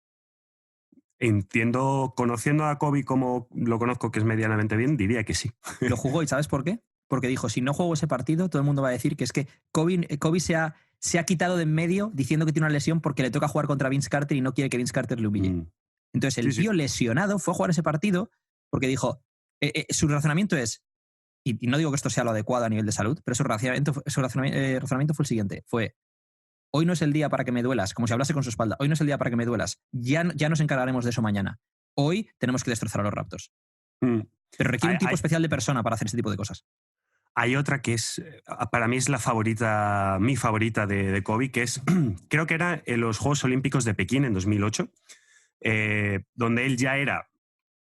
Entiendo, conociendo a Kobe como lo conozco, que es medianamente bien, diría que sí. Lo jugó, ¿y sabes por qué? Porque dijo, si no juego ese partido, todo el mundo va a decir que es que Kobe se ha quitado de en medio diciendo que tiene una lesión porque le toca jugar contra Vince Carter y no quiere que Vince Carter le humille. Entonces el tío lesionado fue a jugar ese partido porque dijo, su razonamiento es, y no digo que esto sea lo adecuado a nivel de salud, pero su razonamiento fue el siguiente, fue, hoy no es el día para que me duelas, como si hablase con su espalda, hoy no es el día para que me duelas, ya nos encargaremos de eso mañana. Hoy tenemos que destrozar a los Raptors. Pero requiere un tipo especial de persona para hacer ese tipo de cosas. Hay otra que es, para mí es mi favorita de Kobe, que es, creo que era en los Juegos Olímpicos de Pekín en 2008, donde él ya era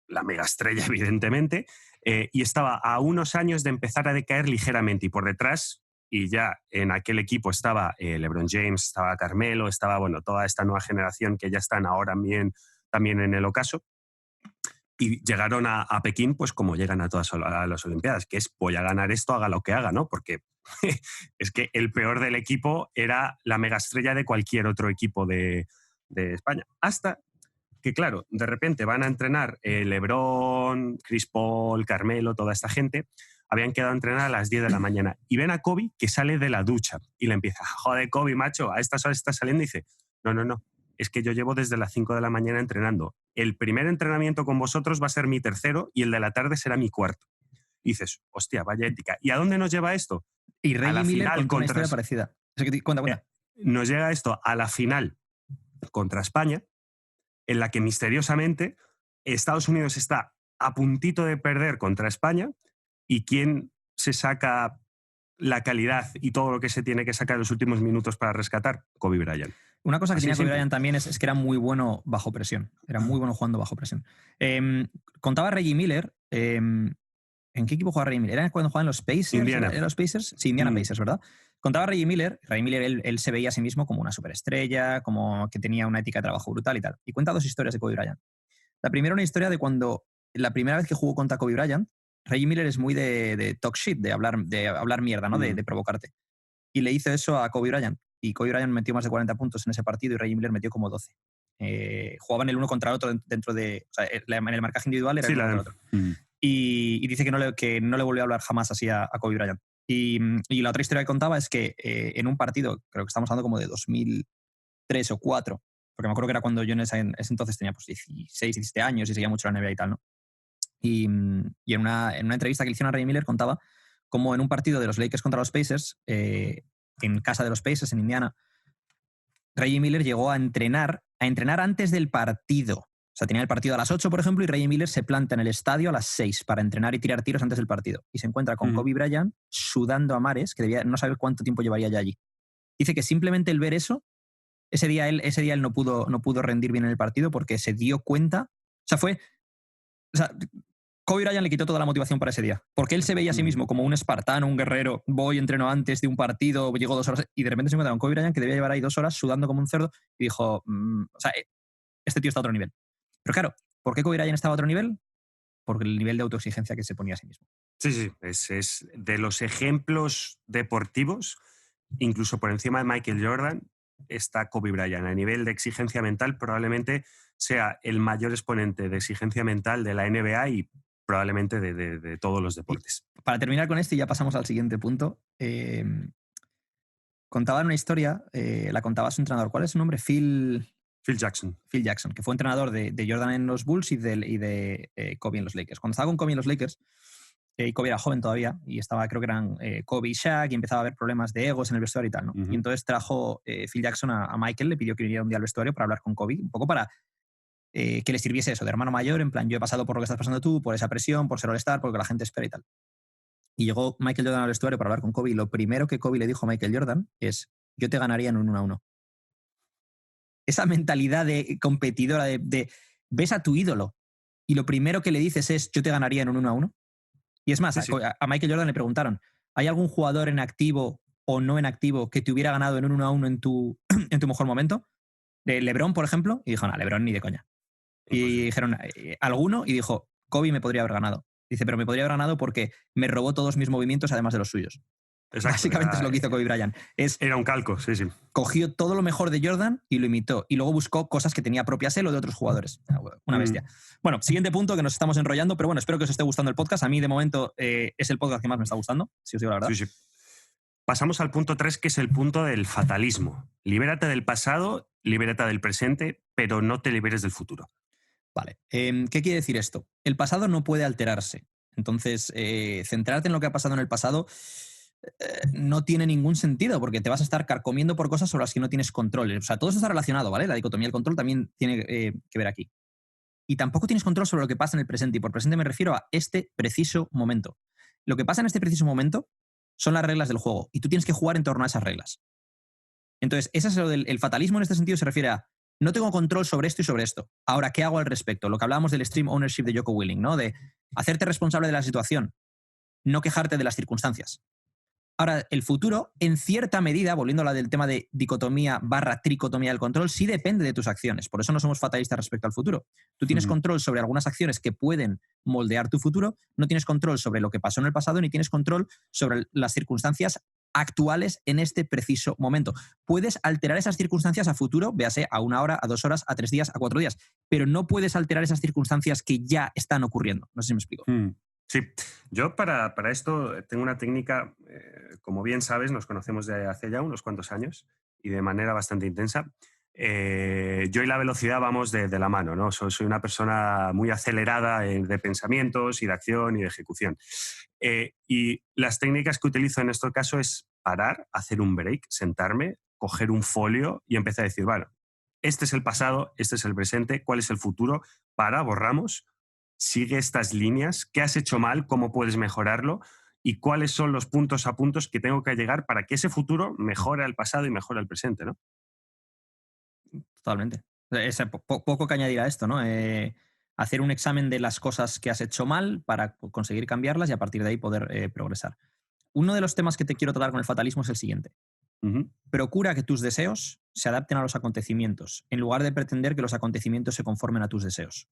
la megaestrella, evidentemente, y estaba a unos años de empezar a decaer ligeramente, y por detrás, y ya en aquel equipo estaba LeBron James, estaba Carmelo, estaba, bueno, toda esta nueva generación que ya están ahora también en el ocaso. Y llegaron a Pekín, pues como llegan a todas las Olimpiadas, que es voy a ganar esto, haga lo que haga, ¿no? Porque es que el peor del equipo era la megaestrella de cualquier otro equipo de España. Hasta que, claro, de repente van a entrenar LeBron, Chris Paul, Carmelo, toda esta gente, habían quedado a entrenar a las 10 de la mañana y ven a Kobe que sale de la ducha y le empieza, joder, Kobe, macho, a estas horas estás saliendo, y dice, no, es que yo llevo desde las 5 de la mañana entrenando. El primer entrenamiento con vosotros va a ser mi tercero y el de la tarde será mi cuarto. Y dices, hostia, vaya ética. ¿Y a dónde nos lleva esto? Y Reggie Miller contó una historia parecida. Cuenta. Nos llega esto a la final contra España, en la que misteriosamente Estados Unidos está a puntito de perder contra España, y ¿quién se saca la calidad y todo lo que se tiene que sacar en los últimos minutos para rescatar? Kobe Bryant. Una cosa que tenía Kobe Bryant también es que era muy bueno bajo presión. Era muy bueno jugando bajo presión. Contaba Reggie Miller. ¿En qué equipo jugaba Reggie Miller? ¿Era cuando jugaba en los Pacers? Indiana. ¿Era los Pacers? Sí, Indiana Pacers, ¿verdad? Contaba Reggie Miller. Reggie Miller, él se veía a sí mismo como una superestrella, como que tenía una ética de trabajo brutal y tal. Y cuenta dos historias de Kobe Bryant. La primera, una historia de cuando la primera vez que jugó contra Kobe Bryant, Reggie Miller es muy de talk shit, de hablar mierda, ¿no? De provocarte. Y le hizo eso a Kobe Bryant. Y Kobe Bryant metió más de 40 puntos en ese partido y Reggie Miller metió como 12. Jugaban el uno contra el otro dentro de... O sea, en el marcaje individual era el uno contra el otro. Y dice que no le volvió a hablar jamás así a Kobe Bryant. Y la otra historia que contaba es que en un partido, creo que estamos hablando como de 2003 o 2004, porque me acuerdo que era cuando yo en ese entonces tenía pues 16, 17 años y seguía mucho la NBA y tal, ¿no? Y en una entrevista que le hicieron a Reggie Miller contaba cómo en un partido de los Lakers contra los Pacers, en casa de los Pacers, en Indiana, Reggie Miller llegó a entrenar antes del partido. O sea, tenía el partido a las 8, por ejemplo, y Reggie Miller se planta en el estadio a las 6 para entrenar y tirar tiros antes del partido. Y se encuentra con Kobe Bryant sudando a mares, que debía no saber cuánto tiempo llevaría ya allí. Dice que simplemente el ver eso, ese día él no pudo rendir bien en el partido porque se dio cuenta. O sea, Kobe Bryant le quitó toda la motivación para ese día. Porque él se veía a sí mismo como un espartano, un guerrero. Voy, entreno antes de un partido, llego 2 horas. Y de repente se encuentra con Kobe Bryant, que debía llevar ahí 2 horas sudando como un cerdo. Y dijo, o sea, este tío está a otro nivel. Pero claro, ¿por qué Kobe Bryant estaba a otro nivel? Por el nivel de autoexigencia que se ponía a sí mismo. Sí. Es de los ejemplos deportivos, incluso por encima de Michael Jordan, está Kobe Bryant. A nivel de exigencia mental, probablemente sea el mayor exponente de exigencia mental de la NBA y probablemente de todos los deportes. Y para terminar con esto, y ya pasamos al siguiente punto, contaban una historia, la contaba su entrenador. ¿Cuál es su nombre? Phil Jackson, que fue entrenador de Jordan en los Bulls y de Kobe en los Lakers. Cuando estaba con Kobe en los Lakers, y Kobe era joven todavía, y creo que eran Kobe y Shaq, y empezaba a haber problemas de egos en el vestuario y tal, ¿no? Y entonces trajo Phil Jackson a Michael, le pidió que viniera un día al vestuario para hablar con Kobe, un poco para que le sirviese eso, de hermano mayor, en plan, yo he pasado por lo que estás pasando tú, por esa presión, por ser All-Star, por lo que la gente espera y tal. Y llegó Michael Jordan al vestuario para hablar con Kobe, y lo primero que Kobe le dijo a Michael Jordan es, yo te ganaría en un 1-1. esa mentalidad de competidora, de ves a tu ídolo y lo primero que le dices es yo te ganaría en un 1-1. Y es más, Sí, sí. a Michael Jordan le preguntaron, ¿hay algún jugador en activo o no en activo que te hubiera ganado en un 1-1 en tu, en tu mejor momento? De LeBron, por ejemplo, y dijo, no, LeBron ni de coña. Y Imposible. dijeron, ¿alguno? Y dijo, Kobe me podría haber ganado. Dice, pero me podría haber ganado porque me robó todos mis movimientos además de los suyos. Exacto. Básicamente es lo que hizo Kobe Bryant. Era un calco, sí, sí. Cogió todo lo mejor de Jordan y lo imitó. Y luego buscó cosas que tenía propias él o de otros jugadores. Una bestia. Bueno, siguiente punto, que nos estamos enrollando, pero bueno, espero que os esté gustando el podcast. A mí, de momento, es el podcast que más me está gustando, si os digo la verdad. Sí, sí. Pasamos al punto 3, que es el punto del fatalismo. Libérate del pasado, libérate del presente, pero no te liberes del futuro. Vale. ¿Qué quiere decir esto? El pasado no puede alterarse. Entonces, centrarte en lo que ha pasado en el pasado no tiene ningún sentido, porque te vas a estar carcomiendo por cosas sobre las que no tienes control. O sea, todo eso está relacionado, ¿vale? La dicotomía del control también tiene que ver aquí. Y tampoco tienes control sobre lo que pasa en el presente. Y por presente me refiero a este preciso momento. Lo que pasa en este preciso momento son las reglas del juego. Y tú tienes que jugar en torno a esas reglas. Entonces, eso es lo del fatalismo en este sentido, se refiere a no tengo control sobre esto y sobre esto. Ahora, ¿qué hago al respecto? Lo que hablábamos del extreme ownership de Jocko Willing, ¿no? De hacerte responsable de la situación, no quejarte de las circunstancias. Ahora, el futuro, en cierta medida, volviendo a la del tema de dicotomía / tricotomía del control, sí depende de tus acciones. Por eso no somos fatalistas respecto al futuro. Tú tienes control sobre algunas acciones que pueden moldear tu futuro, no tienes control sobre lo que pasó en el pasado, ni tienes control sobre las circunstancias actuales en este preciso momento. Puedes alterar esas circunstancias a futuro, véase a 1 hora, a 2 horas, a 3 días, a 4 días, pero no puedes alterar esas circunstancias que ya están ocurriendo. No sé si me explico. Sí, yo para esto tengo una técnica, como bien sabes, nos conocemos de hace ya unos cuantos años y de manera bastante intensa. Yo y la velocidad vamos de la mano, ¿no? Soy una persona muy acelerada de pensamientos y de acción y de ejecución. Y las técnicas que utilizo en este caso es parar, hacer un break, sentarme, coger un folio y empezar a decir, bueno, este es el pasado, este es el presente, ¿cuál es el futuro? Borramos, sigue estas líneas, ¿qué has hecho mal? ¿Cómo puedes mejorarlo? ¿Y cuáles son los puntos a puntos que tengo que llegar para que ese futuro mejore el pasado y mejore el presente, ¿no? Totalmente. Poco que añadir a esto, ¿no? Hacer un examen de las cosas que has hecho mal para conseguir cambiarlas y a partir de ahí poder progresar. Uno de los temas que te quiero tratar con el fatalismo es el siguiente. Procura que tus deseos se adapten a los acontecimientos, en lugar de pretender que los acontecimientos se conformen a tus deseos.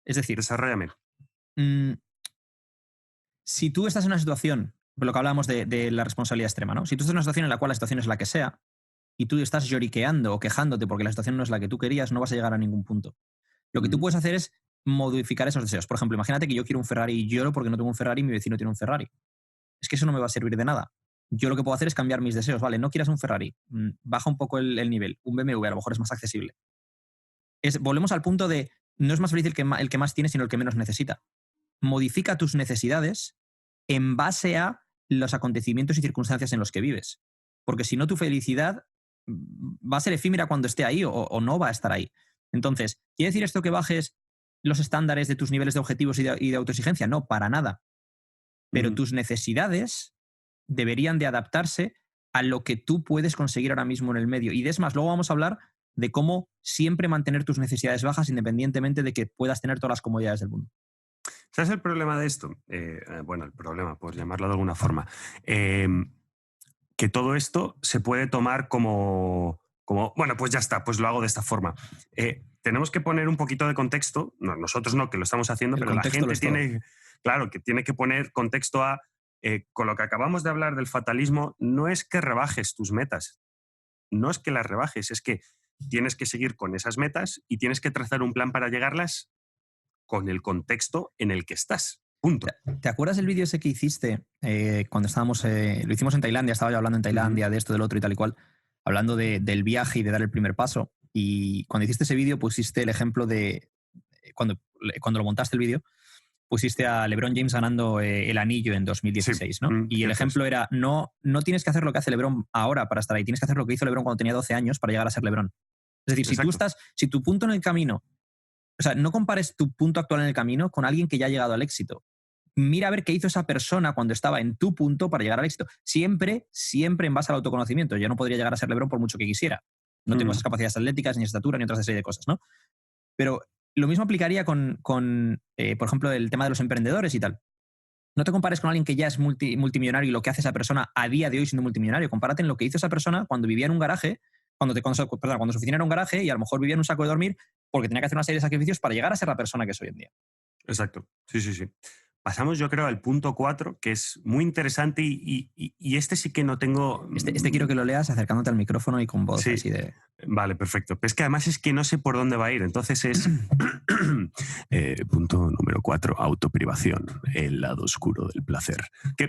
Es decir, desarrollame. Si tú estás en una situación, lo que hablábamos de la responsabilidad extrema, ¿no? Si tú estás en una situación en la cual la situación es la que sea y tú estás lloriqueando o quejándote porque la situación no es la que tú querías, no vas a llegar a ningún punto. Lo que tú puedes hacer es modificar esos deseos. Por ejemplo, imagínate que yo quiero un Ferrari y lloro porque no tengo un Ferrari y mi vecino tiene un Ferrari. Es que eso no me va a servir de nada. Yo lo que puedo hacer es cambiar mis deseos. Vale, no quieras un Ferrari, baja un poco el nivel. Un BMW a lo mejor es más accesible. Volvemos al punto de no es más feliz el que más tiene, sino el que menos necesita. Modifica tus necesidades en base a los acontecimientos y circunstancias en los que vives. Porque si no, tu felicidad va a ser efímera cuando esté ahí o no va a estar ahí. Entonces, ¿quiere decir esto que bajes los estándares de tus niveles de objetivos y de autoexigencia? No, para nada. Pero tus necesidades deberían de adaptarse a lo que tú puedes conseguir ahora mismo en el medio. Y es más, luego vamos a hablar de cómo siempre mantener tus necesidades bajas independientemente de que puedas tener todas las comodidades del mundo. ¿Sabes el problema de esto? Bueno, el problema, por llamarlo de alguna forma. Que todo esto se puede tomar como, bueno, pues ya está, pues lo hago de esta forma. Tenemos que poner un poquito de contexto, no, nosotros no, que lo estamos haciendo, pero la gente tiene, claro, que tiene que poner contexto a, con lo que acabamos de hablar del fatalismo, no es que rebajes tus metas, no es que las rebajes, es que tienes que seguir con esas metas y tienes que trazar un plan para llegarlas con el contexto en el que estás. Punto. ¿Te acuerdas del vídeo ese que hiciste cuando estábamos, lo hicimos en Tailandia, estaba yo hablando en Tailandia de esto, del otro y tal y cual, hablando del viaje y de dar el primer paso? Y cuando hiciste ese vídeo pusiste el ejemplo de, cuando lo montaste el vídeo, pusiste a LeBron James ganando el anillo en 2016, sí. ¿No? Y el ejemplo era, no tienes que hacer lo que hace LeBron ahora para estar ahí, tienes que hacer lo que hizo LeBron cuando tenía 12 años para llegar a ser LeBron. Es decir, si tu punto en el camino, o sea, no compares tu punto actual en el camino con alguien que ya ha llegado al éxito. Mira a ver qué hizo esa persona cuando estaba en tu punto para llegar al éxito. Siempre en base al autoconocimiento. Yo no podría llegar a ser LeBron por mucho que quisiera. No tengo esas capacidades atléticas, ni estatura, ni otra serie de cosas, ¿no? Pero lo mismo aplicaría con por ejemplo, el tema de los emprendedores y tal. No te compares con alguien que ya es multimillonario y lo que hace esa persona a día de hoy siendo multimillonario. Compárate en lo que hizo esa persona cuando vivía en un garaje, cuando su oficina era un garaje y a lo mejor vivía en un saco de dormir porque tenía que hacer una serie de sacrificios para llegar a ser la persona que es hoy en día. Exacto. Sí. Pasamos, yo creo, al punto 4, que es muy interesante y este sí que no tengo... Este quiero que lo leas acercándote al micrófono y con voz Sí. así de... Vale, perfecto. Pero es que además es que no sé por dónde va a ir. Entonces es... punto número 4, autoprivación, el lado oscuro del placer.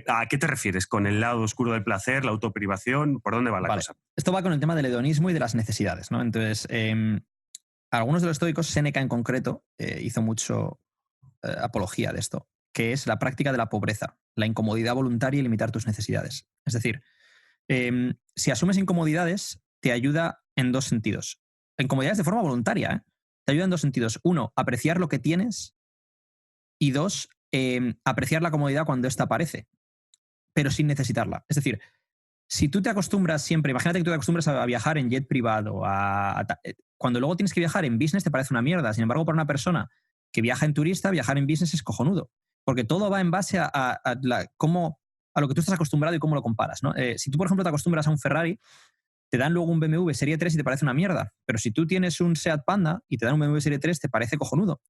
¿A qué te refieres con el lado oscuro del placer, la autoprivación? ¿Por dónde va la cosa? Esto va con el tema del hedonismo y de las necesidades, ¿no? Entonces, algunos de los estoicos, Séneca en concreto, hizo mucho apología de esto, que es la práctica de la pobreza, la incomodidad voluntaria y limitar tus necesidades. Es decir, si asumes incomodidades, te ayuda en dos sentidos. Incomodidades de forma voluntaria, ¿eh? Te ayuda en dos sentidos. Uno, apreciar lo que tienes. Y dos, apreciar la comodidad cuando ésta aparece, pero sin necesitarla. Es decir, si tú te acostumbras siempre, imagínate que tú te acostumbras a viajar en jet privado, cuando luego tienes que viajar en business te parece una mierda. Sin embargo, para una persona que viaja en turista, viajar en business es cojonudo. Porque todo va en base a lo que tú estás acostumbrado y cómo lo comparas, ¿no? Si tú, por ejemplo, te acostumbras a un Ferrari, te dan luego un BMW Serie 3 y te parece una mierda. Pero si tú tienes un Seat Panda y te dan un BMW Serie 3, te parece cojonudo.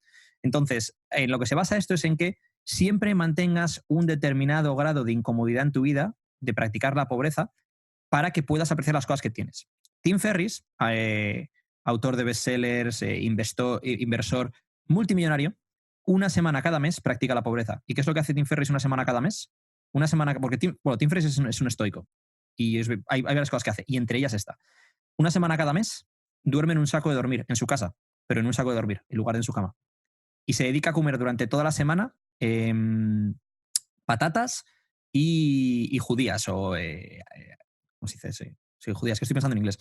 Entonces, en lo que se basa esto es en que siempre mantengas un determinado grado de incomodidad en tu vida, de practicar la pobreza, para que puedas apreciar las cosas que tienes. Tim Ferriss, autor de bestsellers, inversor multimillonario, una semana cada mes practica la pobreza. ¿Y qué es lo que hace Tim Ferriss una semana cada mes? Una semana, porque Tim Ferriss es un estoico y hay varias cosas que hace, y entre ellas esta. Una semana cada mes duerme en un saco de dormir, en su casa, pero en un saco de dormir, en lugar de en su cama. Y se dedica a comer durante toda la semana patatas y judías, o... ¿cómo se dice? Sí, judías, que estoy pensando en inglés.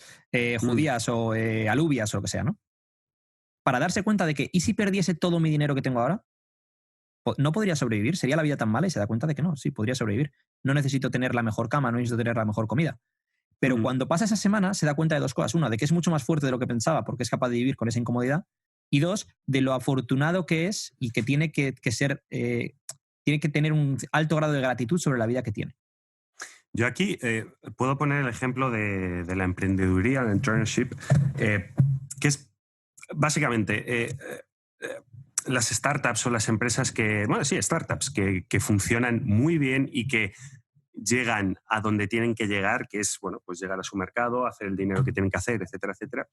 Judías o alubias o lo que sea, ¿no? Para darse cuenta de que, ¿y si perdiese todo mi dinero que tengo ahora? ¿No podría sobrevivir? ¿Sería la vida tan mala? Y se da cuenta de que no, sí, podría sobrevivir. No necesito tener la mejor cama, no necesito tener la mejor comida. Pero cuando pasa esa semana se da cuenta de dos cosas. Una, de que es mucho más fuerte de lo que pensaba porque es capaz de vivir con esa incomodidad. Y dos, de lo afortunado que es y que tiene que ser... tiene que tener un alto grado de gratitud sobre la vida que tiene. Yo aquí puedo poner el ejemplo de la emprendeduría, el entrepreneurship, que es básicamente las startups o las empresas startups que funcionan muy bien y que llegan a donde tienen que llegar, que es, pues llegar a su mercado, hacer el dinero que tienen que hacer, etcétera, etcétera,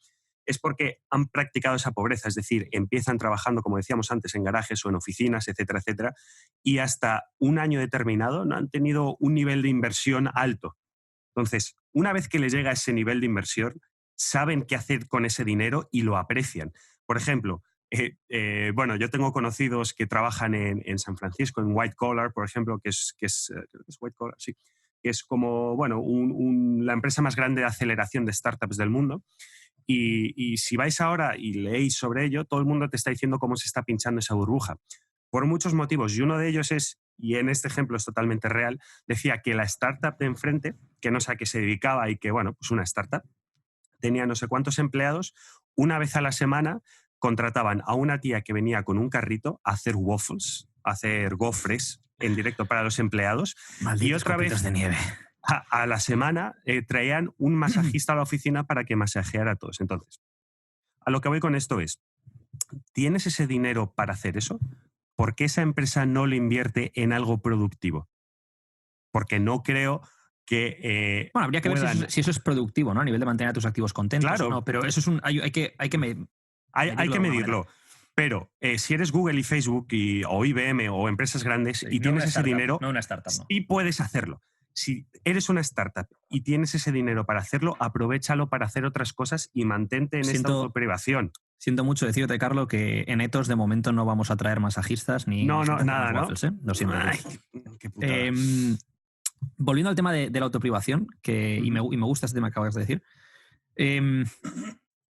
es porque han practicado esa pobreza, es decir, empiezan trabajando, como decíamos antes, en garajes o en oficinas, etcétera, etcétera, y hasta un año determinado no han tenido un nivel de inversión alto. Entonces, una vez que les llega ese nivel de inversión, saben qué hacer con ese dinero y lo aprecian. Por ejemplo, yo tengo conocidos que trabajan en San Francisco, en White Collar, por ejemplo, que es White Collar, sí, que es como, la empresa más grande de aceleración de startups del mundo. Y si vais ahora y leéis sobre ello, todo el mundo te está diciendo cómo se está pinchando esa burbuja. Por muchos motivos. Y uno de ellos es, y en este ejemplo es totalmente real, decía que la startup de enfrente, que no sé a qué se dedicaba y que, pues una startup, tenía no sé cuántos empleados, una vez a la semana contrataban a una tía que venía con un carrito a hacer waffles, a hacer gofres en directo para los empleados. Malditos y otra vez de nieve. A la semana traían un masajista a la oficina para que masajeara a todos. Entonces, a lo que voy con esto es, ¿tienes ese dinero para hacer eso? ¿Por qué esa empresa no lo invierte en algo productivo? Porque no creo que... habría que ver si eso es productivo, ¿no? A nivel de mantener a tus activos contentos. Claro. No, pero eso es hay que medirlo. Pero si eres Google y Facebook o IBM o empresas grandes y tienes ese dinero, no una startup, no. Sí puedes hacerlo. Si eres una startup y tienes ese dinero para hacerlo, aprovéchalo para hacer otras cosas y mantente en esta autoprivación. Siento mucho decirte, Carlos, que en Ethos de momento no vamos a traer masajistas ni nada, waffles, ¿no? Lo siento. Ay, qué putada. Volviendo al tema de la autoprivación, y me gusta este tema que acabas de decir,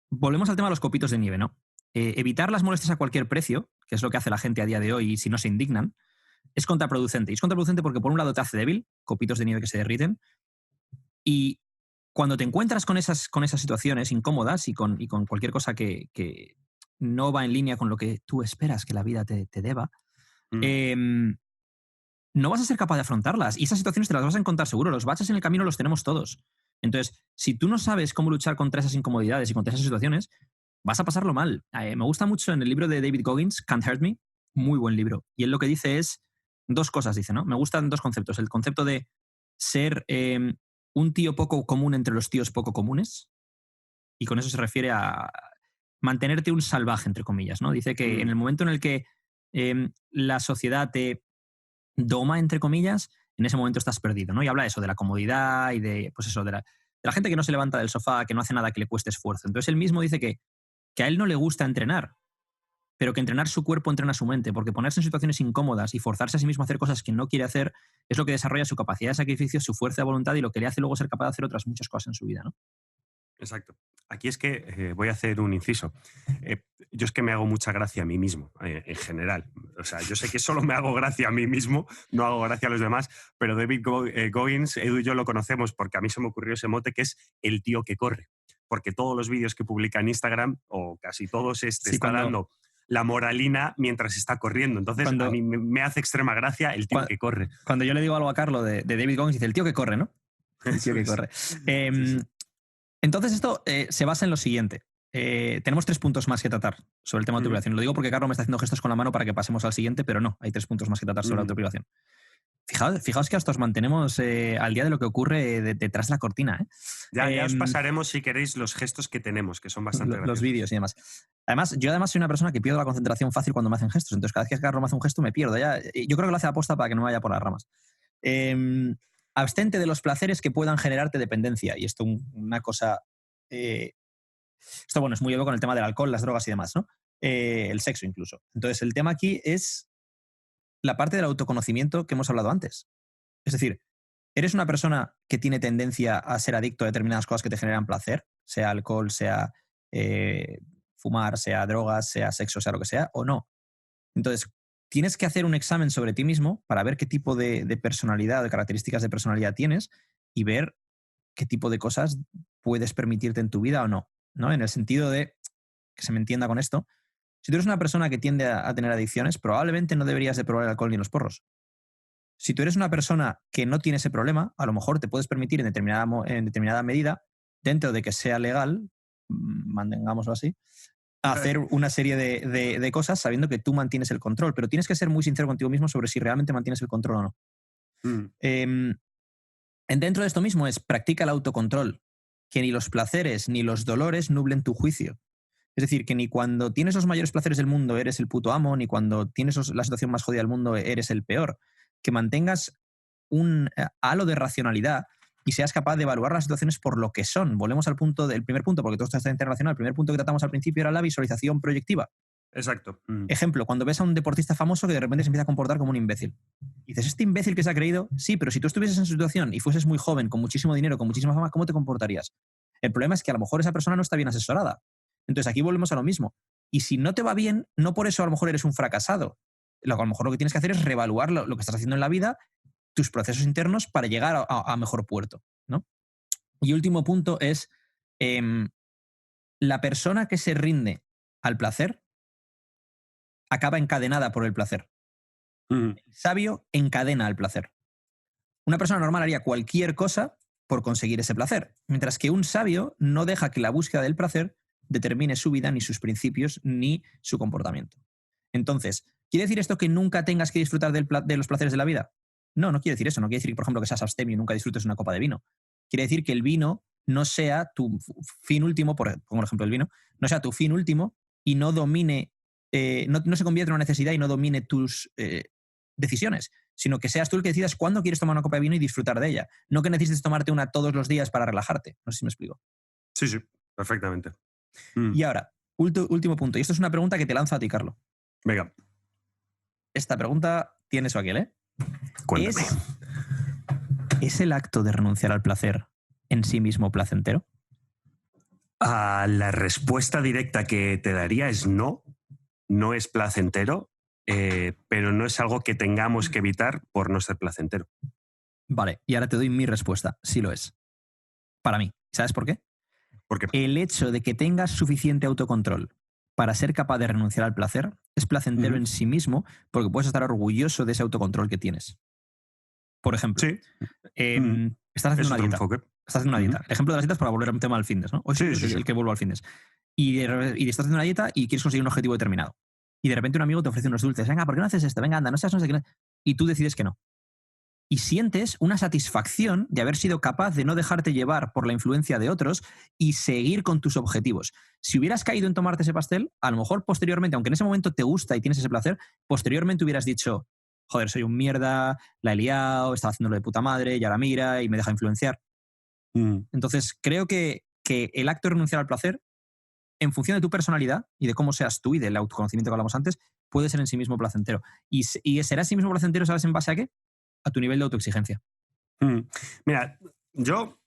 volvemos al tema de los copitos de nieve, ¿no? Evitar las molestias a cualquier precio, que es lo que hace la gente a día de hoy y si no se indignan, es contraproducente. Y es contraproducente porque por un lado te hace débil, copitos de nieve que se derriten, y cuando te encuentras con esas situaciones incómodas y con cualquier cosa que no va en línea con lo que tú esperas que la vida te deba, no vas a ser capaz de afrontarlas. Y esas situaciones te las vas a encontrar seguro. Los baches en el camino los tenemos todos. Entonces, si tú no sabes cómo luchar contra esas incomodidades y contra esas situaciones, vas a pasarlo mal. Me gusta mucho en el libro de David Goggins, Can't Hurt Me, muy buen libro. Y él lo que dice es dos cosas, dice, ¿no? Me gustan dos conceptos. El concepto de ser un tío poco común entre los tíos poco comunes, y con eso se refiere a mantenerte un salvaje, entre comillas, ¿no? Dice que en el momento en el que la sociedad te doma, entre comillas, en ese momento estás perdido, ¿no? Y habla eso, de la comodidad y de, pues eso, de la gente que no se levanta del sofá, que no hace nada que le cueste esfuerzo. Entonces él mismo dice que a él no le gusta entrenar, pero que entrenar su cuerpo entrena su mente, porque ponerse en situaciones incómodas y forzarse a sí mismo a hacer cosas que no quiere hacer es lo que desarrolla su capacidad de sacrificio, su fuerza de voluntad y lo que le hace luego ser capaz de hacer otras muchas cosas en su vida, ¿no? Exacto. Aquí es que voy a hacer un inciso. Yo es que me hago mucha gracia a mí mismo, en general. O sea, yo sé que solo me hago gracia a mí mismo, no hago gracia a los demás, pero David Goggins, Edu y yo lo conocemos porque a mí se me ocurrió ese mote que es el tío que corre. Porque todos los vídeos que publica en Instagram, o casi todos, está dando la moralina mientras está corriendo. Entonces, a mí me hace extrema gracia el tío que corre. Cuando yo le digo algo a Carlo de David Goggins, dice el tío que corre, ¿no? El tío que corre. Sí. Entonces esto se basa en lo siguiente. Tenemos 3 puntos más que tratar sobre el tema de autoprivación. Lo digo porque Carlos me está haciendo gestos con la mano para que pasemos al siguiente, pero no, hay 3 puntos más que tratar sobre la autoprivación. Fijaos que hasta os mantenemos al día de lo que ocurre detrás de la cortina. Ya os pasaremos, si queréis, los gestos que tenemos, que son bastante graciosos. Los vídeos y demás. Yo además soy una persona que pierdo la concentración fácil cuando me hacen gestos. Entonces cada vez que Carlos me hace un gesto me pierdo. Yo creo que lo hace a aposta para que no me vaya por las ramas. Abstente de los placeres que puedan generarte dependencia. Y esto una cosa... esto, bueno, es muy obvio con el tema del alcohol, las drogas y demás, ¿no? El sexo incluso. Entonces, el tema aquí es la parte del autoconocimiento que hemos hablado antes. Es decir, ¿eres una persona que tiene tendencia a ser adicto a determinadas cosas que te generan placer? Sea alcohol, sea fumar, sea drogas, sea sexo, sea lo que sea, o no. Entonces, tienes que hacer un examen sobre ti mismo para ver qué tipo de personalidad, de características de personalidad tienes y ver qué tipo de cosas puedes permitirte en tu vida o no, ¿no? En el sentido de, que se me entienda con esto, si tú eres una persona que tiende a tener adicciones, probablemente no deberías de probar el alcohol ni los porros. Si tú eres una persona que no tiene ese problema, a lo mejor te puedes permitir en determinada medida, dentro de que sea legal, mantengámoslo así, hacer una serie de cosas sabiendo que tú mantienes el control, pero tienes que ser muy sincero contigo mismo sobre si realmente mantienes el control o no. Dentro de esto mismo es practica el autocontrol, que ni los placeres ni los dolores nublen tu juicio. Es decir, que ni cuando tienes los mayores placeres del mundo eres el puto amo, ni cuando tienes la situación más jodida del mundo eres el peor. Que mantengas un halo de racionalidad y seas capaz de evaluar las situaciones por lo que son. Volvemos al primer punto, porque todo esto está interrelacionado. El primer punto que tratamos al principio era la visualización proyectiva. Exacto. Ejemplo, cuando ves a un deportista famoso que de repente se empieza a comportar como un imbécil. Y dices, ¿este imbécil que se ha creído? Sí, pero si tú estuvieses en su situación y fueses muy joven, con muchísimo dinero, con muchísima fama, ¿cómo te comportarías? El problema es que a lo mejor esa persona no está bien asesorada. Entonces aquí volvemos a lo mismo. Y si no te va bien, no por eso a lo mejor eres un fracasado. A lo mejor lo que tienes que hacer es reevaluar lo que estás haciendo en la vida, tus procesos internos para llegar a mejor puerto, ¿no? Y último punto es la persona que se rinde al placer acaba encadenada por el placer. El sabio encadena al placer. Una persona normal haría cualquier cosa por conseguir ese placer, mientras que un sabio no deja que la búsqueda del placer determine su vida, ni sus principios, ni su comportamiento. Entonces, ¿quiere decir esto que nunca tengas que disfrutar de los placeres de la vida? No, no quiere decir eso. No quiere decir, por ejemplo, que seas abstemio y nunca disfrutes una copa de vino. Quiere decir que el vino no sea tu fin último, pongo el ejemplo del vino, no sea tu fin último y no domine, no se convierta en una necesidad y no domine tus decisiones, sino que seas tú el que decidas cuándo quieres tomar una copa de vino y disfrutar de ella. No que necesites tomarte una todos los días para relajarte. No sé si me explico. Sí, perfectamente. Y ahora, último punto. Y esto es una pregunta que te lanzo a ti, Carlo. Venga. Esta pregunta tiene su aquel, ¿eh? Cuéntame. ¿Es el acto de renunciar al placer en sí mismo placentero? La respuesta directa que te daría es no. No es placentero, pero no es algo que tengamos que evitar por no ser placentero. Vale, y ahora te doy mi respuesta. Sí lo es. Para mí. ¿Sabes por qué? Porque El hecho de que tengas suficiente autocontrol para ser capaz de renunciar al placer es placentero en sí mismo, porque puedes estar orgulloso de ese autocontrol que tienes. Por ejemplo, sí, mm, estás haciendo es una otro dieta. enfoque. Estás haciendo una dieta. El ejemplo de las dietas para volver al tema del fitness, ¿no? Hoy sí, Sí. el que vuelvo al fitness. Y estás haciendo una dieta y quieres conseguir un objetivo determinado. Y de repente un amigo te ofrece unos dulces. Venga, ¿por qué no haces esto? Venga, anda, no seas no sé qué. Y tú decides que no. Y sientes una satisfacción de haber sido capaz de no dejarte llevar por la influencia de otros y seguir con tus objetivos. Si hubieras caído en tomarte ese pastel, a lo mejor posteriormente, aunque en ese momento te gusta y tienes ese placer, posteriormente hubieras dicho, joder, soy un mierda, la he liado, estaba haciéndolo de puta madre y ahora mira y me deja influenciar. Entonces, creo que el acto de renunciar al placer, en función de tu personalidad y de cómo seas tú y del autoconocimiento que hablamos antes, puede ser en sí mismo placentero. Y será en sí mismo placentero, ¿sabes en base a qué? A tu nivel de autoexigencia. Mira, yo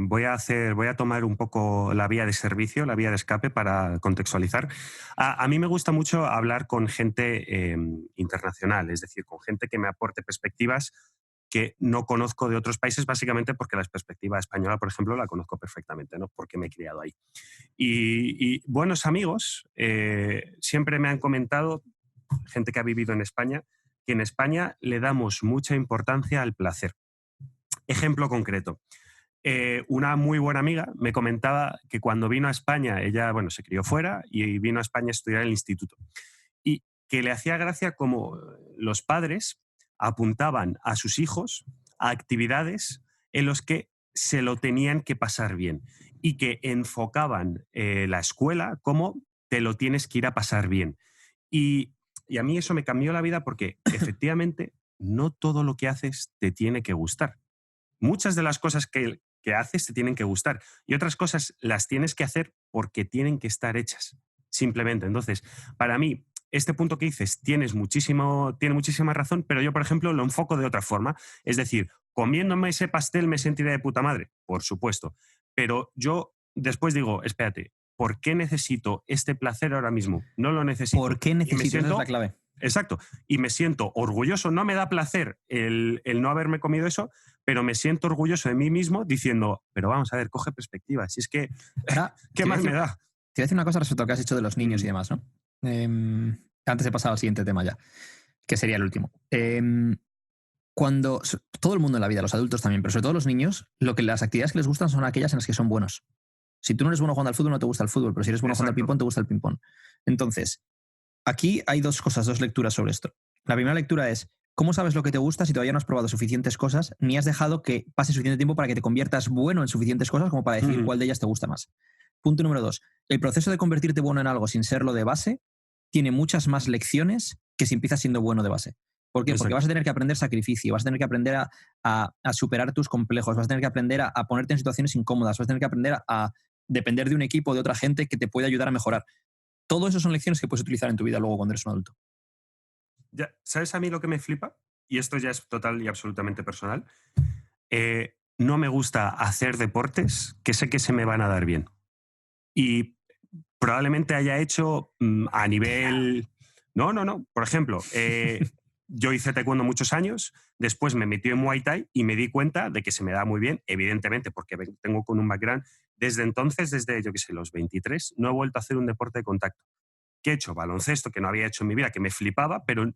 voy a tomar un poco la vía de servicio, la vía de escape para contextualizar. A mí me gusta mucho hablar con gente internacional, es decir, con gente que me aporte perspectivas que no conozco de otros países, básicamente porque la perspectiva española, por ejemplo, la conozco perfectamente, ¿no? Porque me he criado ahí. Y buenos amigos siempre me han comentado, gente que ha vivido en España, que en España le damos mucha importancia al placer. Ejemplo concreto. Una muy buena amiga me comentaba que cuando vino a España, ella, bueno, se crió fuera y vino a España a estudiar en el instituto. Y que le hacía gracia como los padres apuntaban a sus hijos a actividades en los que se lo tenían que pasar bien y que enfocaban la escuela como te lo tienes que ir a pasar bien. Y a mí eso me cambió la vida porque efectivamente no todo lo que haces te tiene que gustar. Muchas de las cosas que haces te tienen que gustar y otras cosas las tienes que hacer porque tienen que estar hechas, simplemente. Entonces, para mí, este punto que dices tiene muchísima razón, pero yo, por ejemplo, lo enfoco de otra forma. Es decir, comiéndome ese pastel me sentiré de puta madre, por supuesto. Pero yo después digo, espérate, ¿por qué necesito este placer ahora mismo? No lo necesito. ¿Por qué necesito? Esa es la clave. Exacto. Y me siento orgulloso. No me da placer el no haberme comido eso, pero me siento orgulloso de mí mismo diciendo, pero vamos a ver, coge perspectiva. Si es que, ahora, ¿qué más me da? Te voy a decir una cosa respecto a lo que has dicho de los niños y demás, ¿no? Antes he pasado al siguiente tema ya, que sería el último. Cuando todo el mundo en la vida, los adultos también, pero sobre todo los niños, las actividades que les gustan son aquellas en las que son buenos. Si tú no eres bueno jugando al fútbol, no te gusta el fútbol, pero si eres bueno jugando al ping-pong, te gusta el ping-pong. Entonces, aquí hay dos lecturas sobre esto. La primera lectura es, ¿cómo sabes lo que te gusta si todavía no has probado suficientes cosas ni has dejado que pase suficiente tiempo para que te conviertas bueno en suficientes cosas como para decidir cuál de ellas te gusta más? Punto número 2. El proceso de convertirte bueno en algo sin serlo de base tiene muchas más lecciones que si empiezas siendo bueno de base. ¿Por qué? Exacto. Porque vas a tener que aprender sacrificio, vas a tener que aprender a superar tus complejos, vas a tener que aprender a ponerte en situaciones incómodas, vas a tener que aprender a depender de un equipo, de otra gente que te puede ayudar a mejorar. Todo eso son lecciones que puedes utilizar en tu vida luego cuando eres un adulto. Ya, ¿sabes a mí lo que me flipa? Y esto ya es total y absolutamente personal. No me gusta hacer deportes que sé que se me van a dar bien. Y probablemente haya hecho a nivel... No. Por ejemplo, yo hice taekwondo muchos años, después me metí en Muay Thai y me di cuenta de que se me da muy bien, evidentemente, porque tengo con un background. Desde entonces, desde, yo qué sé, los 23, no he vuelto a hacer un deporte de contacto. ¿Qué he hecho? Baloncesto, que no había hecho en mi vida, que me flipaba, pero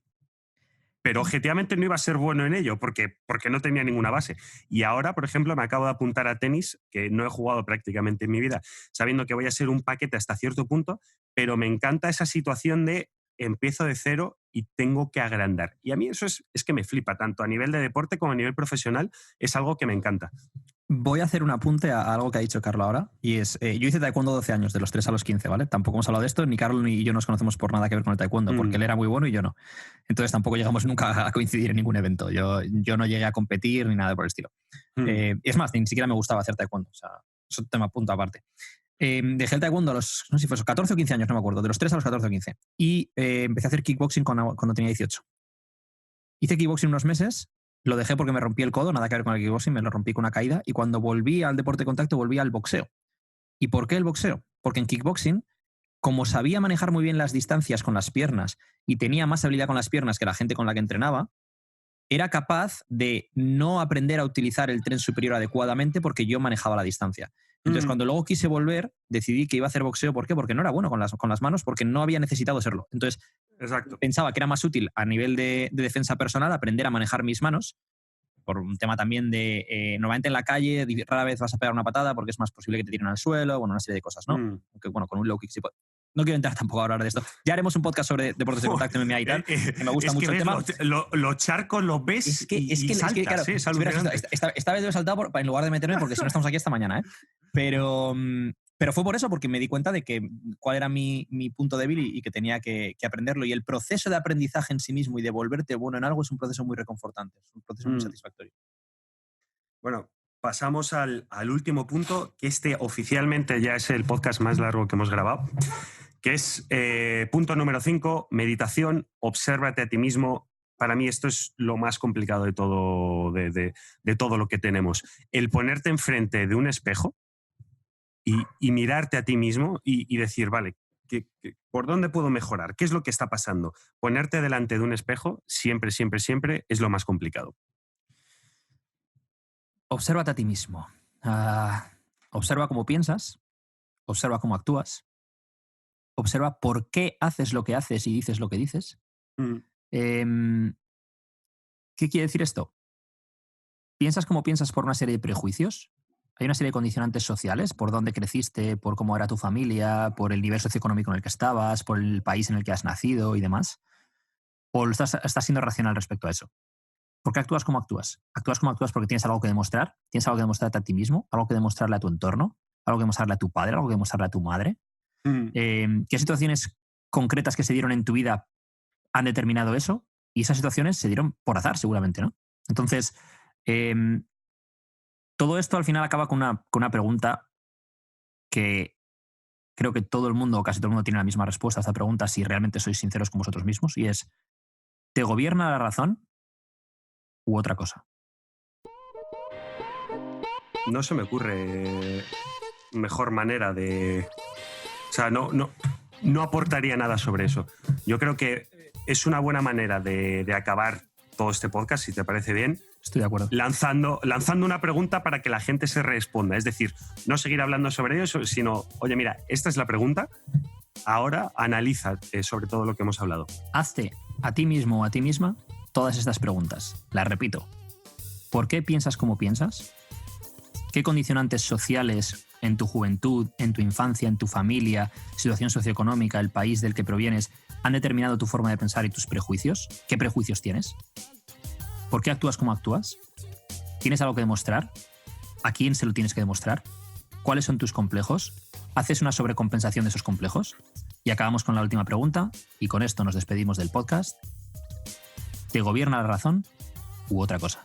objetivamente no iba a ser bueno en ello porque no tenía ninguna base. Y ahora, por ejemplo, me acabo de apuntar a tenis, que no he jugado prácticamente en mi vida, sabiendo que voy a ser un paquete hasta cierto punto, pero me encanta esa situación de empiezo de cero y tengo que agrandar. Y a mí eso es que me flipa, tanto a nivel de deporte como a nivel profesional, es algo que me encanta. Voy a hacer un apunte a algo que ha dicho Carlos ahora, y es, yo hice taekwondo 12 años, de los 3 a los 15, ¿vale? Tampoco hemos hablado de esto, ni Carlos ni yo nos conocemos por nada que ver con el taekwondo, porque él era muy bueno y yo no. Entonces tampoco llegamos nunca a coincidir en ningún evento. Yo no llegué a competir ni nada por el estilo. Es más, ni siquiera me gustaba hacer taekwondo, o sea, es un tema punto aparte. Dejé el taekwondo a los, no sé si fue 14 o 15 años, no me acuerdo, de los 3 a los 14 o 15. Y empecé a hacer kickboxing cuando tenía 18. Hice kickboxing unos meses. Lo dejé porque me rompí el codo, nada que ver con el kickboxing, me lo rompí con una caída y cuando volví al deporte de contacto volví al boxeo. ¿Y por qué el boxeo? Porque en kickboxing, como sabía manejar muy bien las distancias con las piernas y tenía más habilidad con las piernas que la gente con la que entrenaba, era capaz de no aprender a utilizar el tren superior adecuadamente porque yo manejaba la distancia. Entonces, cuando luego quise volver, decidí que iba a hacer boxeo. ¿Por qué? Porque no era bueno con las manos, porque no había necesitado serlo. Entonces, Exacto. pensaba que era más útil a nivel de defensa personal aprender a manejar mis manos, por un tema también de, normalmente en la calle rara vez vas a pegar una patada porque es más posible que te tiren al suelo, bueno, una serie de cosas, ¿no? Aunque, bueno, con un low kick sí puede. No quiero entrar tampoco a hablar de esto. Ya haremos un podcast sobre deportes de contacto, MMA y tal, que me gusta mucho el tema. Los charcos los ves y saltas, claro, es alucinante. Esta vez lo he saltado en lugar de meterme, porque si no estamos aquí hasta mañana, ¿eh? Pero fue por eso, porque me di cuenta de que cuál era mi punto débil y que tenía que aprenderlo. Y el proceso de aprendizaje en sí mismo y de volverte bueno en algo es un proceso muy reconfortante, es un proceso muy satisfactorio. Bueno, pasamos al último punto, que oficialmente ya es el podcast más largo que hemos grabado, que es punto número 5, meditación, obsérvate a ti mismo. Para mí esto es lo más complicado de todo, de todo lo que tenemos. El ponerte enfrente de un espejo y mirarte a ti mismo y decir, vale, ¿por dónde puedo mejorar? ¿Qué es lo que está pasando? Ponerte delante de un espejo siempre, siempre, siempre es lo más complicado. Obsérvate a ti mismo. Observa cómo piensas, observa cómo actúas, observa por qué haces lo que haces y dices lo que dices. ¿Qué quiere decir esto? ¿Piensas como piensas por una serie de prejuicios? Hay una serie de condicionantes sociales, por dónde creciste, por cómo era tu familia, por el nivel socioeconómico en el que estabas, por el país en el que has nacido y demás. ¿O estás siendo racional respecto a eso? ¿Por qué actúas como actúas? ¿Actúas como actúas porque tienes algo que demostrar? ¿Tienes algo que demostrarte a ti mismo? ¿Algo que demostrarle a tu entorno? ¿Algo que demostrarle a tu padre? ¿Algo que demostrarle a tu madre? ¿Qué situaciones concretas que se dieron en tu vida han determinado eso? Y esas situaciones se dieron por azar, seguramente, ¿no? Entonces, todo esto al final acaba con una pregunta que creo que todo el mundo, o casi todo el mundo, tiene la misma respuesta a esta pregunta si realmente sois sinceros con vosotros mismos, y es, ¿te gobierna la razón u otra cosa? No se me ocurre mejor manera de... O sea, no aportaría nada sobre eso. Yo creo que es una buena manera de acabar todo este podcast, si te parece bien. Estoy de acuerdo. Lanzando una pregunta para que la gente se responda. Es decir, no seguir hablando sobre ello, sino, oye, mira, esta es la pregunta, ahora analiza sobre todo lo que hemos hablado. Hazte a ti mismo o a ti misma todas estas preguntas. Las repito. ¿Por qué piensas como piensas? ¿Qué condicionantes sociales en tu juventud, en tu infancia, en tu familia, situación socioeconómica, el país del que provienes, han determinado tu forma de pensar y tus prejuicios? ¿Qué prejuicios tienes? ¿Por qué actúas como actúas? ¿Tienes algo que demostrar? ¿A quién se lo tienes que demostrar? ¿Cuáles son tus complejos? ¿Haces una sobrecompensación de esos complejos? Y acabamos con la última pregunta, y con esto nos despedimos del podcast. ¿Te gobierna la razón u otra cosa?